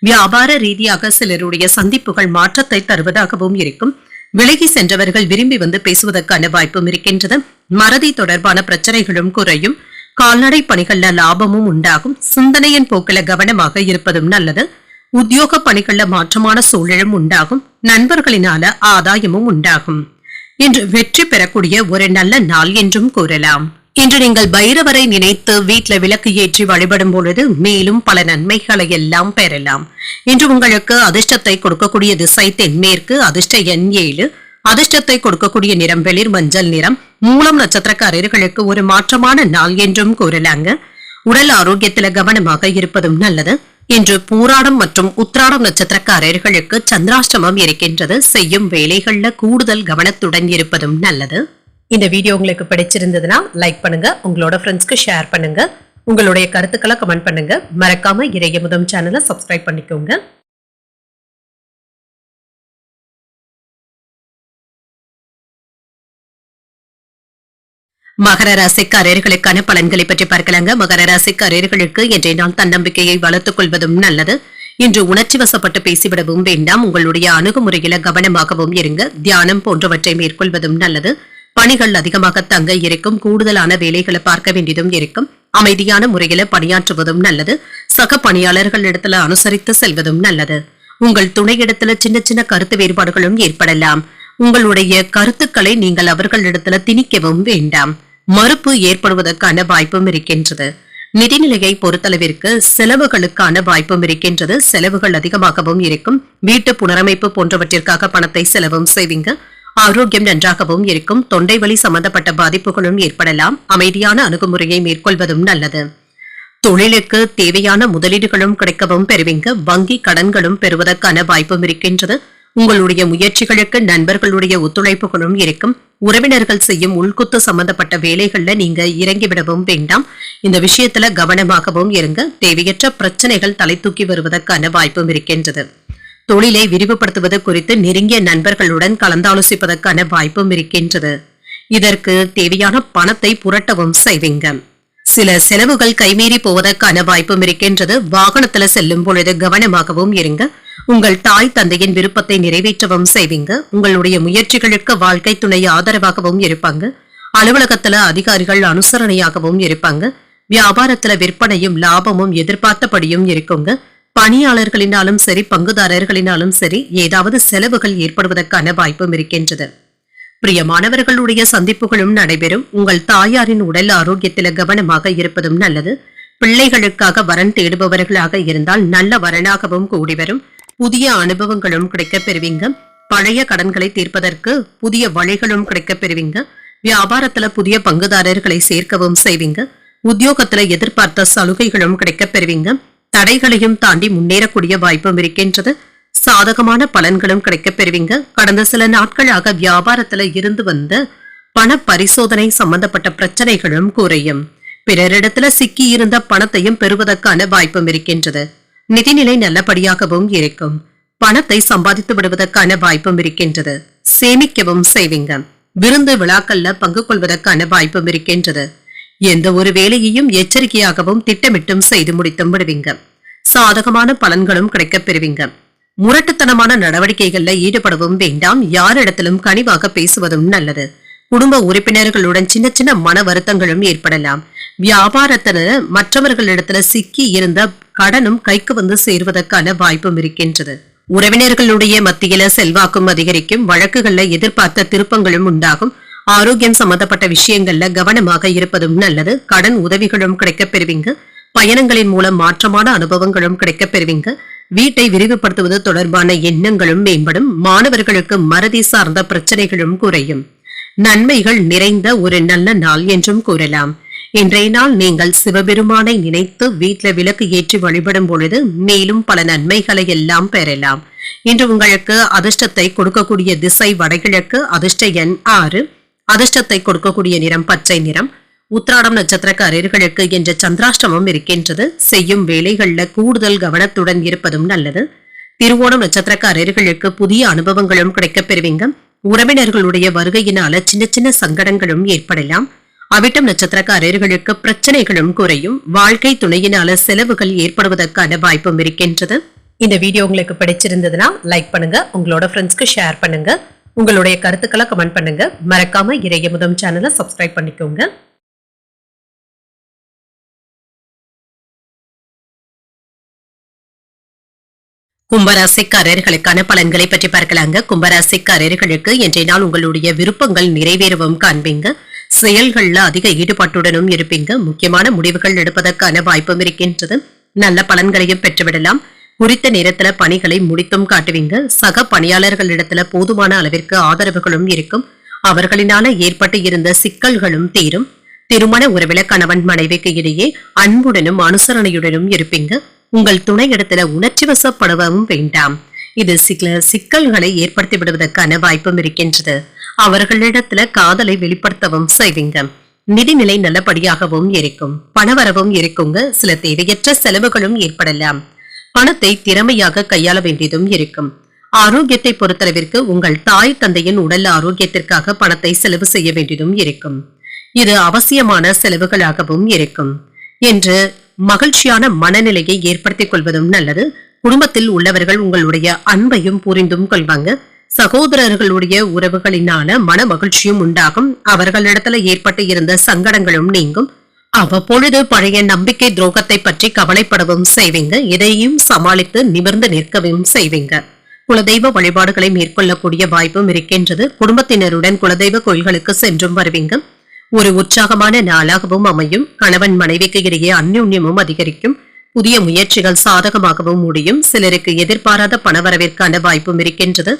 வியாபார ரீதியாக சிலருடைய சந்திப்புகள் மாற்றத்தை தருவதாகவும் இருக்கும். விலகி சென்றவர்கள் விரும்பி வந்து பேசுவதற்கான வாய்ப்பும் இருக்கின்றது. மறதி தொடர்பான பிரச்சனைகளும் குறையும். கால்நடை பணிகள்ல லாபமும் உண்டாகும். சிந்தனையின் போக்கில கவனமாக இருப்பதும் நல்லது. உத்தியோக பணிகள்ல மாற்றமான சூழலும் உண்டாகும். நண்பர்களினால ஆதாயமும் உண்டாகும். இன்று வெற்றி பெறக்கூடிய ஒரு நல்ல நாள் என்றும் கூறலாம். இன்று நீங்கள் பைரவரை நினைத்து வீட்டில் விளக்கு ஏற்றி வழிபடும் பொழுது மேலும் பல நன்மைகளை எல்லாம் பெறலாம். இன்று உங்களுக்கு அதிர்ஷ்டத்தை கொடுக்கக்கூடிய திசை தென்மேற்கு. அதிர்ஷ்ட எண் 7. அதிர்ஷ்டத்தை கொடுக்கக்கூடிய நிறம் வெளிர் மஞ்சள் நிறம். மூலம் நட்சத்திரக்காரர்களுக்கு ஒரு மாற்றமான நாள் என்றும் கூறலாங்க. உடல் ஆரோக்கியத்தில கவனமாக இருப்பதும் நல்லது. இன்று பூராடம் மற்றும் உத்திராடம் நட்சத்திரக்காரர்களுக்கு சந்திராஷ்டமம் இருக்கின்றது. செய்யும் வேலைகள்ல கூடுதல் கவனத்துடன் இருப்பதும் நல்லது. இந்த வீடியோ உங்களுக்கு பிடிச்சிருந்ததுன்னா லைக் பண்ணுங்க. உங்களோட ஃப்ரெண்ட்ஸ்க்கு ஷேர் பண்ணுங்க. உங்களுடைய கருத்துக்களை கமெண்ட் பண்ணுங்க. மறக்காம இறையமுதம் சேனலை சப்ஸ்கிரைப் பண்ணிக்கோங்க. மகர ராசிக்காரர்களுக்கான பலன்களை பற்றி பார்க்கலாங்க. மகர ராசிக்காரர்களுக்கு இன்றைய நாள் தன்னம்பிக்கையை வளர்த்துக் கொள்வதும் நல்லது. இன்று உணர்ச்சி வசப்பட்டு பேசிவிடவும் வேண்டாம். உங்களுடைய அணுகுமுறையில கவனமாகவும் இருங்க. தியானம் போன்றவற்றை மேற்கொள்வதும் நல்லது. பணிகள் அதிகமாக தங்க இருக்கும். கூடுதலான வேலைகளை பார்க்க வேண்டியதும் இருக்கும். அமைதியான முறையில பணியாற்றுவதும் நல்லது. சக பணியாளர்கள் இடத்துல அனுசரித்து செல்வதும் நல்லது. உங்கள் துணையிடத்துல சின்ன சின்ன கருத்து வேறுபாடுகளும் ஏற்படலாம். உங்களுடைய கருத்துக்களை நீங்கள் அவர்களிடத்துல திணிக்கவும் வேண்டாம். மறுப்பு ஏற்படுவதற்கான வாய்ப்பும் இருக்கின்றது. நிதிநிலையை பொறுத்தளவிற்கு செலவுகளுக்கான வாய்ப்பும் இருக்கின்றது. செலவுகள் அதிகமாகவும் இருக்கும். வீட்டு புனரமைப்பு போன்றவற்றிற்காக பணத்தை செலவும் செய்வீங்க. ஆரோக்கியம் நன்றாகவும் இருக்கும். தொண்டை வலி சம்பந்தப்பட்ட பாதிப்புகளும் ஏற்படலாம். அமைதியான அணுகுமுறையை மேற்கொள்வதும் நல்லது. தொழிலுக்கு தேவையான முதலீடுகளும் கிடைக்கவும் பெறுவீங்க. வங்கி கடன்களும் பெறுவதற்கான வாய்ப்பும் இருக்கின்றது. உங்களுடைய முயற்சிகளுக்கு நண்பர்களுடைய ஒத்துழைப்புகளும் இருக்கும். உறவினர்கள் செய்யும் உள்குத்து சம்பந்தப்பட்ட வேலைகள்ல நீங்க இறங்கிவிடவும் வேண்டாம். இந்த விஷயத்துல கவனமாகவும் இருங்க. தேவையற்ற பிரச்சனைகள் தலை தூக்கி வருவதற்கான வாய்ப்பும் இருக்கின்றது. தொழிலை விரிவுபடுத்துவது குறித்து நெருங்கிய நண்பர்களுடன் கலந்தாலோசிப்பதற்கான வாய்ப்பும் இருக்கின்றது. இதற்கு தேவையான பணத்தை புரட்டவும் செய்வீங்க. சில செலவுகள் கைமீறி போவதற்கான வாய்ப்பும் இருக்கின்றது. வாகனத்துல செல்லும் பொழுது கவனமாகவும் இருங்க. உங்கள் தாய் தந்தையின் விருப்பத்தை நிறைவேற்றவும் செய்வீங்க. உங்களுடைய முயற்சிகளுக்கு வாழ்க்கை துணை ஆதரவாகவும் இருப்பாங்க. அலுவலகத்துல அதிகாரிகள் அனுசரணையாகவும் இருப்பாங்க. வியாபாரத்துல விற்பனையும் லாபமும் எதிர்பார்த்தபடியும் இருக்குங்க. பணியாளர்களினாலும் சரி பங்குதாரர்களினாலும் சரி ஏதாவது செலவுகள் ஏற்படுவதற்கான வாய்ப்பும் இருக்கின்றது. பிரியமானவர்களுடைய சந்திப்புகளும் நடைபெறும். உங்கள் தாயாரின் உடல் ஆரோக்கியத்தில கவனமாக இருப்பதும் நல்லது. பிள்ளைகளுக்காக வரன் தேடுபவர்களாக இருந்தால் நல்ல வரனாகவும் கூடி வரும். புதிய அனுபவங்களும் கிடைக்கப் பெறுவீங்க. பழைய கடன்களை தீர்ப்பதற்கு புதிய வழிகளும் கிடைக்கப் பெறுவீங்க. வியாபாரத்துல புதிய பங்குதாரர்களை சேர்க்கவும் செய்வீங்க. உத்தியோகத்துல எதிர்பார்த்த சலுகைகளும் கிடைக்கப் பெறுவீங்க. தடைகளையும் தாண்டி முன்னேறக்கூடிய வாய்ப்பும் இருக்கின்றது. சாதகமான பலன்களும் கிடைக்கப் பெறுவீங்க. கடந்த சில நாட்களாக வியாபாரத்துல இருந்து வந்த பண பரிசோதனை சம்பந்தப்பட்ட பிரச்சனைகளும் குறையும். பிறரிடத்துல சிக்கி இருந்த பணத்தையும் பெறுவதற்கான வாய்ப்பும் இருக்கின்றது. நிதிநிலை நல்லபடியாகவும் இருக்கும். பணத்தை சம்பாதித்து விடுவதற்கான வாய்ப்பும் இருக்கின்றது. சேமிக்கவும் செய்வீங்க. விருந்து விழாக்கள்ல பங்கு கொள்வதற்கான வாய்ப்பும் இருக்கின்றது. எந்த ஒரு வேலையையும் எச்சரிக்கையாகவும் திட்டமிட்டும் செய்து முடித்தும் விடுவீங்க. சாதகமான பலன்களும் கிடைக்கப் பெறுவீங்க. முரட்டுத்தனமான நடவடிக்கைகள்ல ஈடுபடவும் வேண்டாம். யாரிடத்திலும் கனிவாக பேசுவதும் நல்லது. குடும்ப உறுப்பினர்களுடன் சின்ன சின்ன மன வருத்தங்களும் ஏற்படலாம். வியாபாரத்துல மற்றவர்களிடத்துல சிக்கி இருந்த கடனும் கைக்கு வந்து சேருவதற்கான வாய்ப்பும் இருக்கின்றது. உறவினர்களுடைய மத்தியில செல்வாக்கும் அதிகரிக்கும். வழக்குகள்ல எதிர்பார்த்த திருப்பங்களும் உண்டாகும். ஆரோக்கியம் சம்பந்தப்பட்ட விஷயங்கள்ல கவனமாக இருப்பதும் நல்லது. கடன் உதவிகளும் கிடைக்கப் பெறுவீங்க. பயணங்களின் மூலம் மாற்றமான அனுபவங்களும் கிடைக்கப் பெறுவீங்க. வீட்டை விரிவுபடுத்துவது தொடர்பான எண்ணங்களும் மேம்படும். மாணவர்களுக்கு மறதி சார்ந்த பிரச்சனைகளும் குறையும். நன்மைகள் நிறைந்த ஒரு நல்ல நாள் என்றும் கூறலாம். இன்றைய நாள் நீங்கள் சிவபெருமானை நினைத்து வீட்டில விளக்கு ஏற்றி வழிபடும் பொழுது மேலும் பல நன்மைகளை எல்லாம் பெறலாம். இன்று உங்களுக்கு அதிர்ஷ்டத்தை கொடுக்கக்கூடிய திசை வடகிழக்கு. அதிர்ஷ்ட எண் 6. அதிர்ஷ்டத்தை கொடுக்கக்கூடிய நிறம் பச்சை நிறம். உத்திராடம் நட்சத்திரக்காரர்களுக்கு என்ற சந்திராஷ்டமம் இருக்கின்றது. செய்யும் வேலைகள்ல கூடுதல் கவனத்துடன் இருப்பதும் நல்லது. திருவோணம் நட்சத்திரக்காரர்களுக்கு புதிய அனுபவங்களும் கிடைக்கப் பெறுவீங்க. உறவினர்களுடைய வருகையினால சின்ன சின்ன சங்கடங்களும் ஏற்படலாம். அவிட்டம் நட்சத்திரக்காரர்களுக்கு பிரச்சனைகளும் குறையும். வாழ்க்கை துணையினால செலவுகள் ஏற்படுவதற்கான வாய்ப்பும் இருக்கின்றது. இந்த வீடியோ உங்களுக்கு பிடிச்சிருந்ததுன்னா லைக் பண்ணுங்க. உங்களோட ஃப்ரெண்ட்ஸ்க்கு ஷேர் பண்ணுங்க. உங்களுடைய கருத்துக்களை கமெண்ட் பண்ணுங்க. மறக்காம இறையமுதம் சேனலை சப்ஸ்கிரைப் பண்ணிக்கோங்க. கும்பராசிக்காரர்களுக்கான பலன்களை பற்றி பார்க்கலாங்க. கும்பராசிக்காரர்களுக்கு இன்றைய நாள் உங்களுடைய விருப்பங்கள் நிறைவேறவும் காண்பீங்க. செயல்கள்ல அதிக ஈடுபாட்டுடனும் இருப்பீங்க. முக்கியமான முடிவுகள் எடுப்பதற்கான வாய்ப்பும் இருக்கின்றது. நல்ல பலன்களையும் பெற்றுவிடலாம். குறித்த நேரத்துல பணிகளை முடித்தும் காட்டுவீங்க. சக பணியாளர்களிடத்துல போதுமான அளவிற்கு ஆதரவுகளும் இருக்கும். அவர்களினால ஏற்பட்டு இருந்த சிக்கல்களும் தீரும். திருமண உறவில கணவன் மனைவிக்கு இடையே அன்புடனும் அனுசரணையுடனும் இருப்பீங்க. உங்கள் துணை இடத்துல உணர்ச்சி வசப்படவும் வேண்டாம். இது சில சிக்கல்களை ஏற்படுத்தி விடுவதற்கான வாய்ப்பும் இருக்கின்றது. அவர்களிடத்துல காதலை வெளிப்படுத்தவும் செய்வீங்க. நிதிநிலை நல்லபடியாகவும் இருக்கும். பணவரவும் இருக்குங்க. சில தேவையற்ற செலவுகளும் ஏற்படலாம். பணத்தை திறமையாக கையாள வேண்டியதும் இருக்கும். ஆரோக்கியத்தை பொறுத்தளவிற்கு உங்கள் தாய் தந்தையின் உடல் ஆரோக்கியத்திற்காக பணத்தை செலவு செய்ய வேண்டியதும் இருக்கும். இது அவசியமான செலவுகளாகவும் இருக்கும் என்று மகிழ்ச்சியான மனநிலையை ஏற்படுத்திக் கொள்வதும் நல்லது. குடும்பத்தில் உள்ளவர்கள் உங்களுடைய அன்பையும் புரிந்தும் கொள்வாங்க. சகோதரர்களுடைய உறவுகளினால மன மகிழ்ச்சியும் உண்டாகும். அவர்களிடத்துல ஏற்பட்டு இருந்த சங்கடங்களும் நீங்கும். அவ்வப்பொழுது பழைய நம்பிக்கை துரோகத்தை பற்றி கவலைப்படவும் செய்வீங்க. இதையும் சமாளித்து நிமிர்ந்து நிற்கவும் செய்வீங்க. குலதெய்வ வழிபாடுகளை மேற்கொள்ளக்கூடிய வாய்ப்பும் இருக்கின்றது. குடும்பத்தினருடன் குலதெய்வ கோயில்களுக்கு சென்றும் வருவீங்க. ஒரு உற்சாகமான நாளாகவும் அமையும். கணவன் மனைவிக்கு இடையே அந்யோன்யமும் அதிகரிக்கும். புதிய முயற்சிகள் சாதகமாகவும் முடியும். சிலருக்கு எதிர்பாராத பணவரவிற்கான வாய்ப்பும் இருக்கின்றது.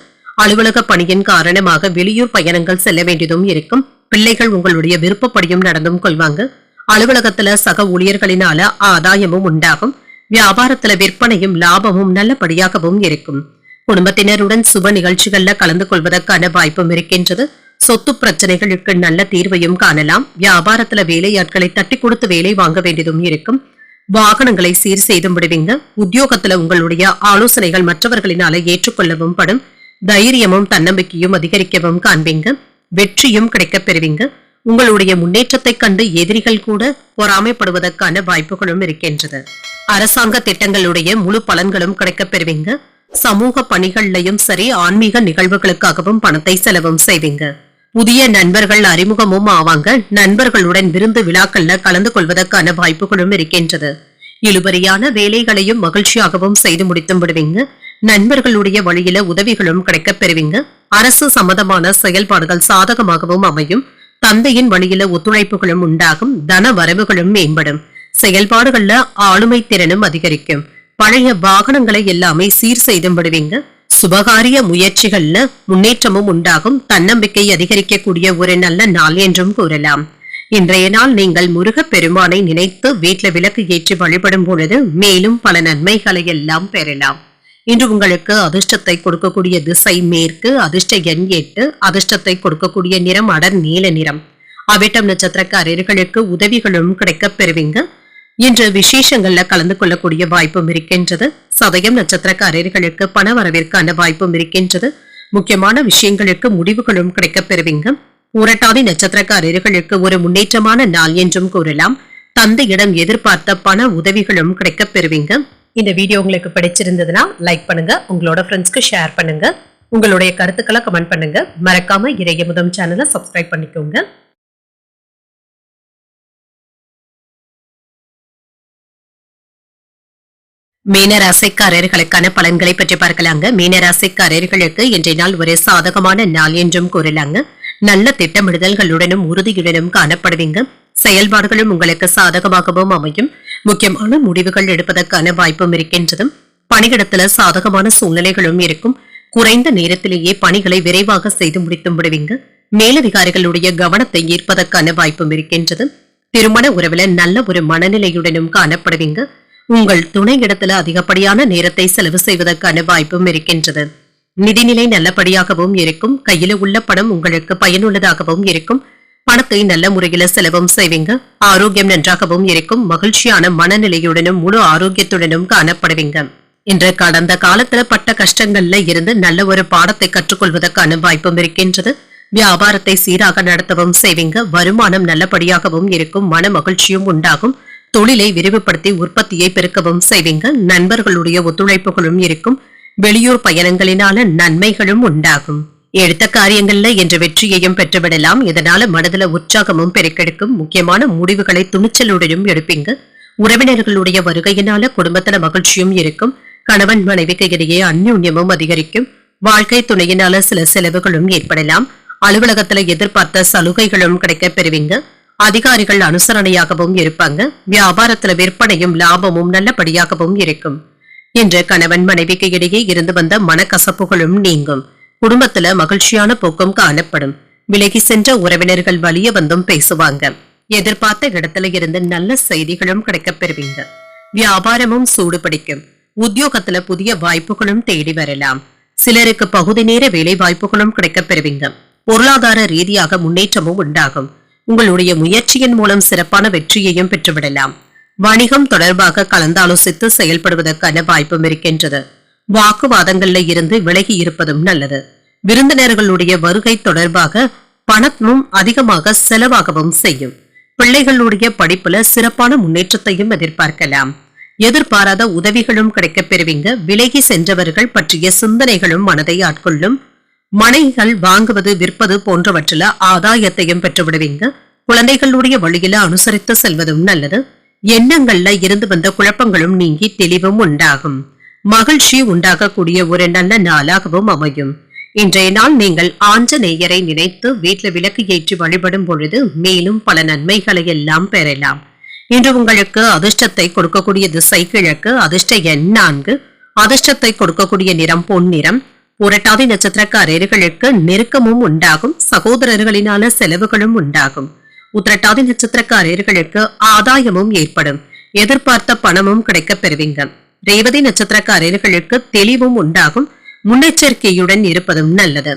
அலுவலக பணியின் காரணமாக வெளியூர் பயணங்கள் செல்ல வேண்டியதும் இருக்கும். பிள்ளைகள் உங்களுடைய விருப்பப்படியும் நடந்தும் கொள்வாங்க. அலுவலகத்துல சக ஊழியர்களினால ஆதாயமும் உண்டாகும். வியாபாரத்துல விற்பனையும் லாபமும் நல்லபடியாகவும் இருக்கும். குடும்பத்தினருடன் சுப நிகழ்ச்சிகள்ல கலந்து கொள்வதற்கான வாய்ப்பும் இருக்கின்றது. சொத்து பிரச்சனைகளுக்கு நல்ல தீர்வையும் காணலாம். வியாபாரத்துல வேலையாட்களை தட்டி கொடுத்து வேலை வாங்க வேண்டியதும் இருக்கும். வாகனங்களை சீர் செய்து விடுவீங்க. உத்தியோகத்துல உங்களுடைய ஆலோசனைகள் மற்றவர்களினால ஏற்றுக்கொள்ளவும் படும். தைரியமும் தன்னம்பிக்கையும் அதிகரிக்கவும் காண்பீங்க. வெற்றியும் கிடைக்கப் பெறுவீங்க. உங்களுடைய முன்னேற்றத்தை கண்டு எதிரிகள் கூட பொறாமைப்படுவதற்கான வாய்ப்புகளும் இருக்கின்றது. அரசாங்க திட்டங்களுடைய முழு பலன்களும் கிடைக்கப் பெறுவீங்க. சமூக பணிகள்லையும் சரி, ஆன்மீக நிகழ்வுகளுக்காகவும் பணத்தை செலவும் செய்வீங்க. புதிய நண்பர்கள் அறிமுகமும் ஆவாங்க. நண்பர்களுடன் விருந்து விழாக்கள்ல கலந்து கொள்வதற்கான வாய்ப்புகளும் இருக்கின்றது. இழுபறியான வேலைகளையும் மகிழ்ச்சியாகவும் செய்து முடித்தும் விடுவீங்க. நண்பர்களுடைய வழியில உதவிகளும் கிடைக்கப் பெறுவீங்க. அரசு சம்பந்தமான செயல்பாடுகள் சாதகமாகவும் அமையும். தந்தையின் வழியில ஒத்துழைப்புகளும் உண்டாகும். தன வரவுகளும் மேம்படும். செயல்பாடுகள்ல ஆளுமை திறனும் அதிகரிக்கும். பழைய வாகனங்களை எல்லாமே சீர் செய்தும் விடுவீங்க. சுபகாரிய முயற்சிகள்ல முன்னேற்றமும் உண்டாகும். தன்னம்பிக்கை அதிகரிக்கக்கூடிய ஒரு நல்ல நாள் என்றும் கூறலாம். இன்றைய நாள் நீங்கள் முருகப் பெருமானை நினைத்து வீட்டுல விளக்கு ஏற்றி வழிபடும் பொழுது மேலும் பல நன்மைகளை எல்லாம் பெறலாம். இன்று உங்களுக்கு அதிர்ஷ்டத்தை கொடுக்கக்கூடிய திசை மேற்கு. அதிர்ஷ்ட எண் 8. அதிர்ஷ்டத்தை கொடுக்கக்கூடிய நிறம் அடர் நீல நிறம். அவிட்டம் நட்சத்திரக்காரர்களுக்கு உதவிகளும் கிடைக்கப் பெறுவீங்க. இன்று விசேஷங்கள்ல கலந்து கொள்ளக்கூடிய வாய்ப்பும் இருக்கின்றது. சதயம் நட்சத்திரக்காரர்களுக்கு பண வரவிற்கான வாய்ப்பும் இருக்கின்றது. முக்கியமான விஷயங்களுக்கு முடிவுகளும் கிடைக்கப் பெறுவீங்க. புரட்டாதி நட்சத்திரக்காரர்களுக்கு ஒரு முன்னேற்றமான நாள் என்றும் கூறலாம். தந்தையிடம் எதிர்பார்த்த பண உதவிகளும் கிடைக்கப் பெறுவீங்க. இந்த வீடியோ உங்களுக்கு பிடிச்சிருந்ததுன்னா லைக் பண்ணுங்க. உங்களோட ஃப்ரெண்ட்ஸ்க்கு ஷேர் பண்ணுங்க. உங்களுடைய கருத்துக்களை கமெண்ட் பண்ணுங்க. மறக்காம இறையமுதம் சேனலை சப்ஸ்கிரைப் பண்ணிக்கோங்க. மீனராசிக்காரர்களுக்கான பலன்களை பற்றி பார்க்கலாங்க. மீனராசிக்காரர்களுக்கு இன்றைய நாள் ஒரு சாதகமான நாள் என்றும் கூறலாங்க. நல்ல திட்டமிடுதல்களுடனும் உறுதியுடனும் காணப்படுவீங்க. செயல்பாடுகளும் உங்களுக்கு சாதகமாகவும் அமையும். முக்கியமான முடிவுகள் எடுப்பதற்கான வாய்ப்பும் இருக்கின்றதும். பணியிடத்துல சாதகமான சூழ்நிலைகளும் இருக்கும். குறைந்த நேரத்திலேயே பணிகளை விரைவாக செய்து முடித்தும் விடுவீங்க. மேலதிகாரிகளுடைய கவனத்தை ஈர்ப்பதற்கான வாய்ப்பும் இருக்கின்றது. திருமண உறவுல நல்ல ஒரு மனநிலையுடனும் காணப்படுவீங்க. உங்கள் துணை இடத்துல அதிகப்படியான நேரத்தை செலவு செய்வதற்கான வாய்ப்பும் இருக்கின்றது. நிதிநிலை நல்லபடியாகவும் இருக்கும். கையில உள்ள பணம் உங்களுக்கு பயனுள்ளதாகவும் இருக்கும். பணத்தை நல்ல முறையில செலவும் செய்வீங்க. ஆரோக்கியம் நன்றாகவும் இருக்கும். மகிழ்ச்சியான மனநிலையுடனும் முழு ஆரோக்கியத்துடனும் காணப்படுவீங்க. இன்று கடந்த காலத்துல பட்ட கஷ்டங்கள்ல இருந்து நல்ல ஒரு பாடத்தை கற்றுக்கொள்வதற்கான வாய்ப்பும் இருக்கின்றது. வியாபாரத்தை சீராக நடத்தவும் செய்வீங்க. வருமானம் நல்லபடியாகவும் இருக்கும். மன மகிழ்ச்சியும் உண்டாகும். தொழிலை விரிவுபடுத்தி உற்பத்தியை பெருக்கவும் செய்வீங்க. நண்பர்களுடைய ஒத்துழைப்புகளும் இருக்கும். வெளியூர் பயணங்களினால நன்மைகளும் உண்டாகும். எடுத்த காரியங்கள்ல என்ற வெற்றியையும் பெற்றுவிடலாம். இதனால மனதுல உற்சாகமும் பெருக்கெடுக்கும். முக்கியமான முடிவுகளை துணிச்சலுடனும் எடுப்பீங்க. உறவினர்களுடைய வருகையினால குடும்பத்துல மகிழ்ச்சியும் இருக்கும். கணவன் மனைவிக்கு இடையே அந்யோன்யமும் அதிகரிக்கும். வாழ்க்கை துணையினால சில செலவுகளும் ஏற்படலாம். அலுவலகத்துல எதிர்பார்த்த சலுகைகளும் கிடைக்கப் பெறுவீங்க. அதிகாரிகள் அனுசரணையாகவும் இருப்பாங்க. வியாபாரத்துல விற்பனையும் லாபமும் நல்லபடியாகவும் இருக்கும். இன்று கணவன் மனைவிக்கு இடையே இருந்து வந்த மனக்கசப்புகளும் நீங்கும். குடும்பத்துல மகிழ்ச்சியான போக்கும் காணப்படும். விலகி சென்ற உறவினர்கள் வலிய வந்தும் பேசுவாங்க. எதிர்பார்த்த இடத்துல இருந்து நல்ல செய்திகளும் கிடைக்கப் பெறுவீங்க. வியாபாரமும் சூடு பிடிக்கும். உத்தியோகத்துல புதிய வாய்ப்புகளும் தேடி வரலாம். சிலருக்கு பகுதி நேர வேலை வாய்ப்புகளும் கிடைக்கப் பெறுவீங்க. பொருளாதார ரீதியாக முன்னேற்றமும் உண்டாகும். உங்களுடைய முயற்சியின் மூலம் சிறப்பான வெற்றியையும் பெற்றுவிடலாம். வணிகம் தொடர்பாக கலந்தாலோசித்து செயல்படுவதற்கான வாய்ப்பும் இருக்கின்றது. வாக்குவாதங்கள்ல இருந்து விலகி இருப்பதும் நல்லது. விருந்தினர்களுடைய வருகை தொடர்பாக பணமும் அதிகமாக செலவாகவும் செய்யும். பிள்ளைகளுடைய படிப்புல சிறப்பான முன்னேற்றத்தையும் எதிர்பார்க்கலாம். எதிர்பாராத உதவிகளும் கிடைக்கப் பெறுவீங்க. விலகி சென்றவர்கள் பற்றிய சிந்தனைகளும் மனதை ஆட்கொள்ளும். மனைகள் வாங்குவது விற்பது போன்றவற்றில ஆதாயத்தையும் பெற்றுவிடுவீங்க. குழந்தைகளுடைய வழியில அனுசரித்து செல்வதும் நல்லது. எண்ணங்கள்ல இருந்து வந்த குழப்பங்களும் நீங்கி தெளிவும் உண்டாகும். மகிழ்ச்சி உண்டாகக்கூடிய ஒரு நல்ல நாளாகவும் அமையும். இன்றைய நாள் நீங்கள் ஆஞ்சநேயரை நினைத்து வீட்டுல விளக்கு ஏற்றி வழிபடும் பொழுது மேலும் பல நன்மைகளை எல்லாம் பெறலாம். இன்று உங்களுக்கு அதிர்ஷ்டத்தை கொடுக்கக்கூடிய திசை கிழக்கு. அதிர்ஷ்ட எண் 4. அதிர்ஷ்டத்தை கொடுக்கக்கூடிய நிறம் பொன் நிறம். புரட்டாதி நட்சத்திரக்காரர்களுக்கு நெருக்கமும் உண்டாகும். சகோதரர்களினால செலவுகளும் உண்டாகும். உத்திரட்டாதி நட்சத்திரக்காரர்களுக்கு ஆதாயமும் ஏற்படும். எதிர்பார்த்த பணமும் கிடைக்கப் பெறுவீங்க. ரேவதி நட்சத்திரக்காரர்களுக்கு தெளிவும் உண்டாகும். முன்னெச்சரிக்கையுடன் இருப்பதும் நல்லது.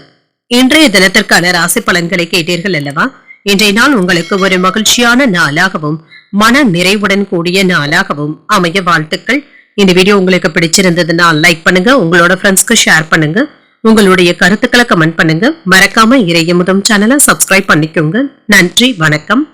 இன்றைய தினத்திற்கான ராசி பலன்களை கேட்டீர்கள் அல்லவா? இன்றைய நாள் உங்களுக்கு ஒரு மகிழ்ச்சியான நாளாகவும் மன நிறைவுடன் கூடிய நாளாகவும் அமைய வாழ்த்துக்கள். இந்த வீடியோ உங்களுக்கு பிடிச்சிருந்ததுன்னா லைக் பண்ணுங்க, உங்களோட ஃப்ரெண்ட்ஸ்க்கு ஷேர் பண்ணுங்க, உங்களுடைய கருத்துக்களை கமெண்ட் பண்ணுங்க. மறக்காம இறையமுதம் சேனலை சப்ஸ்கிரைப் பண்ணிக்கோங்க. நன்றி, வணக்கம்.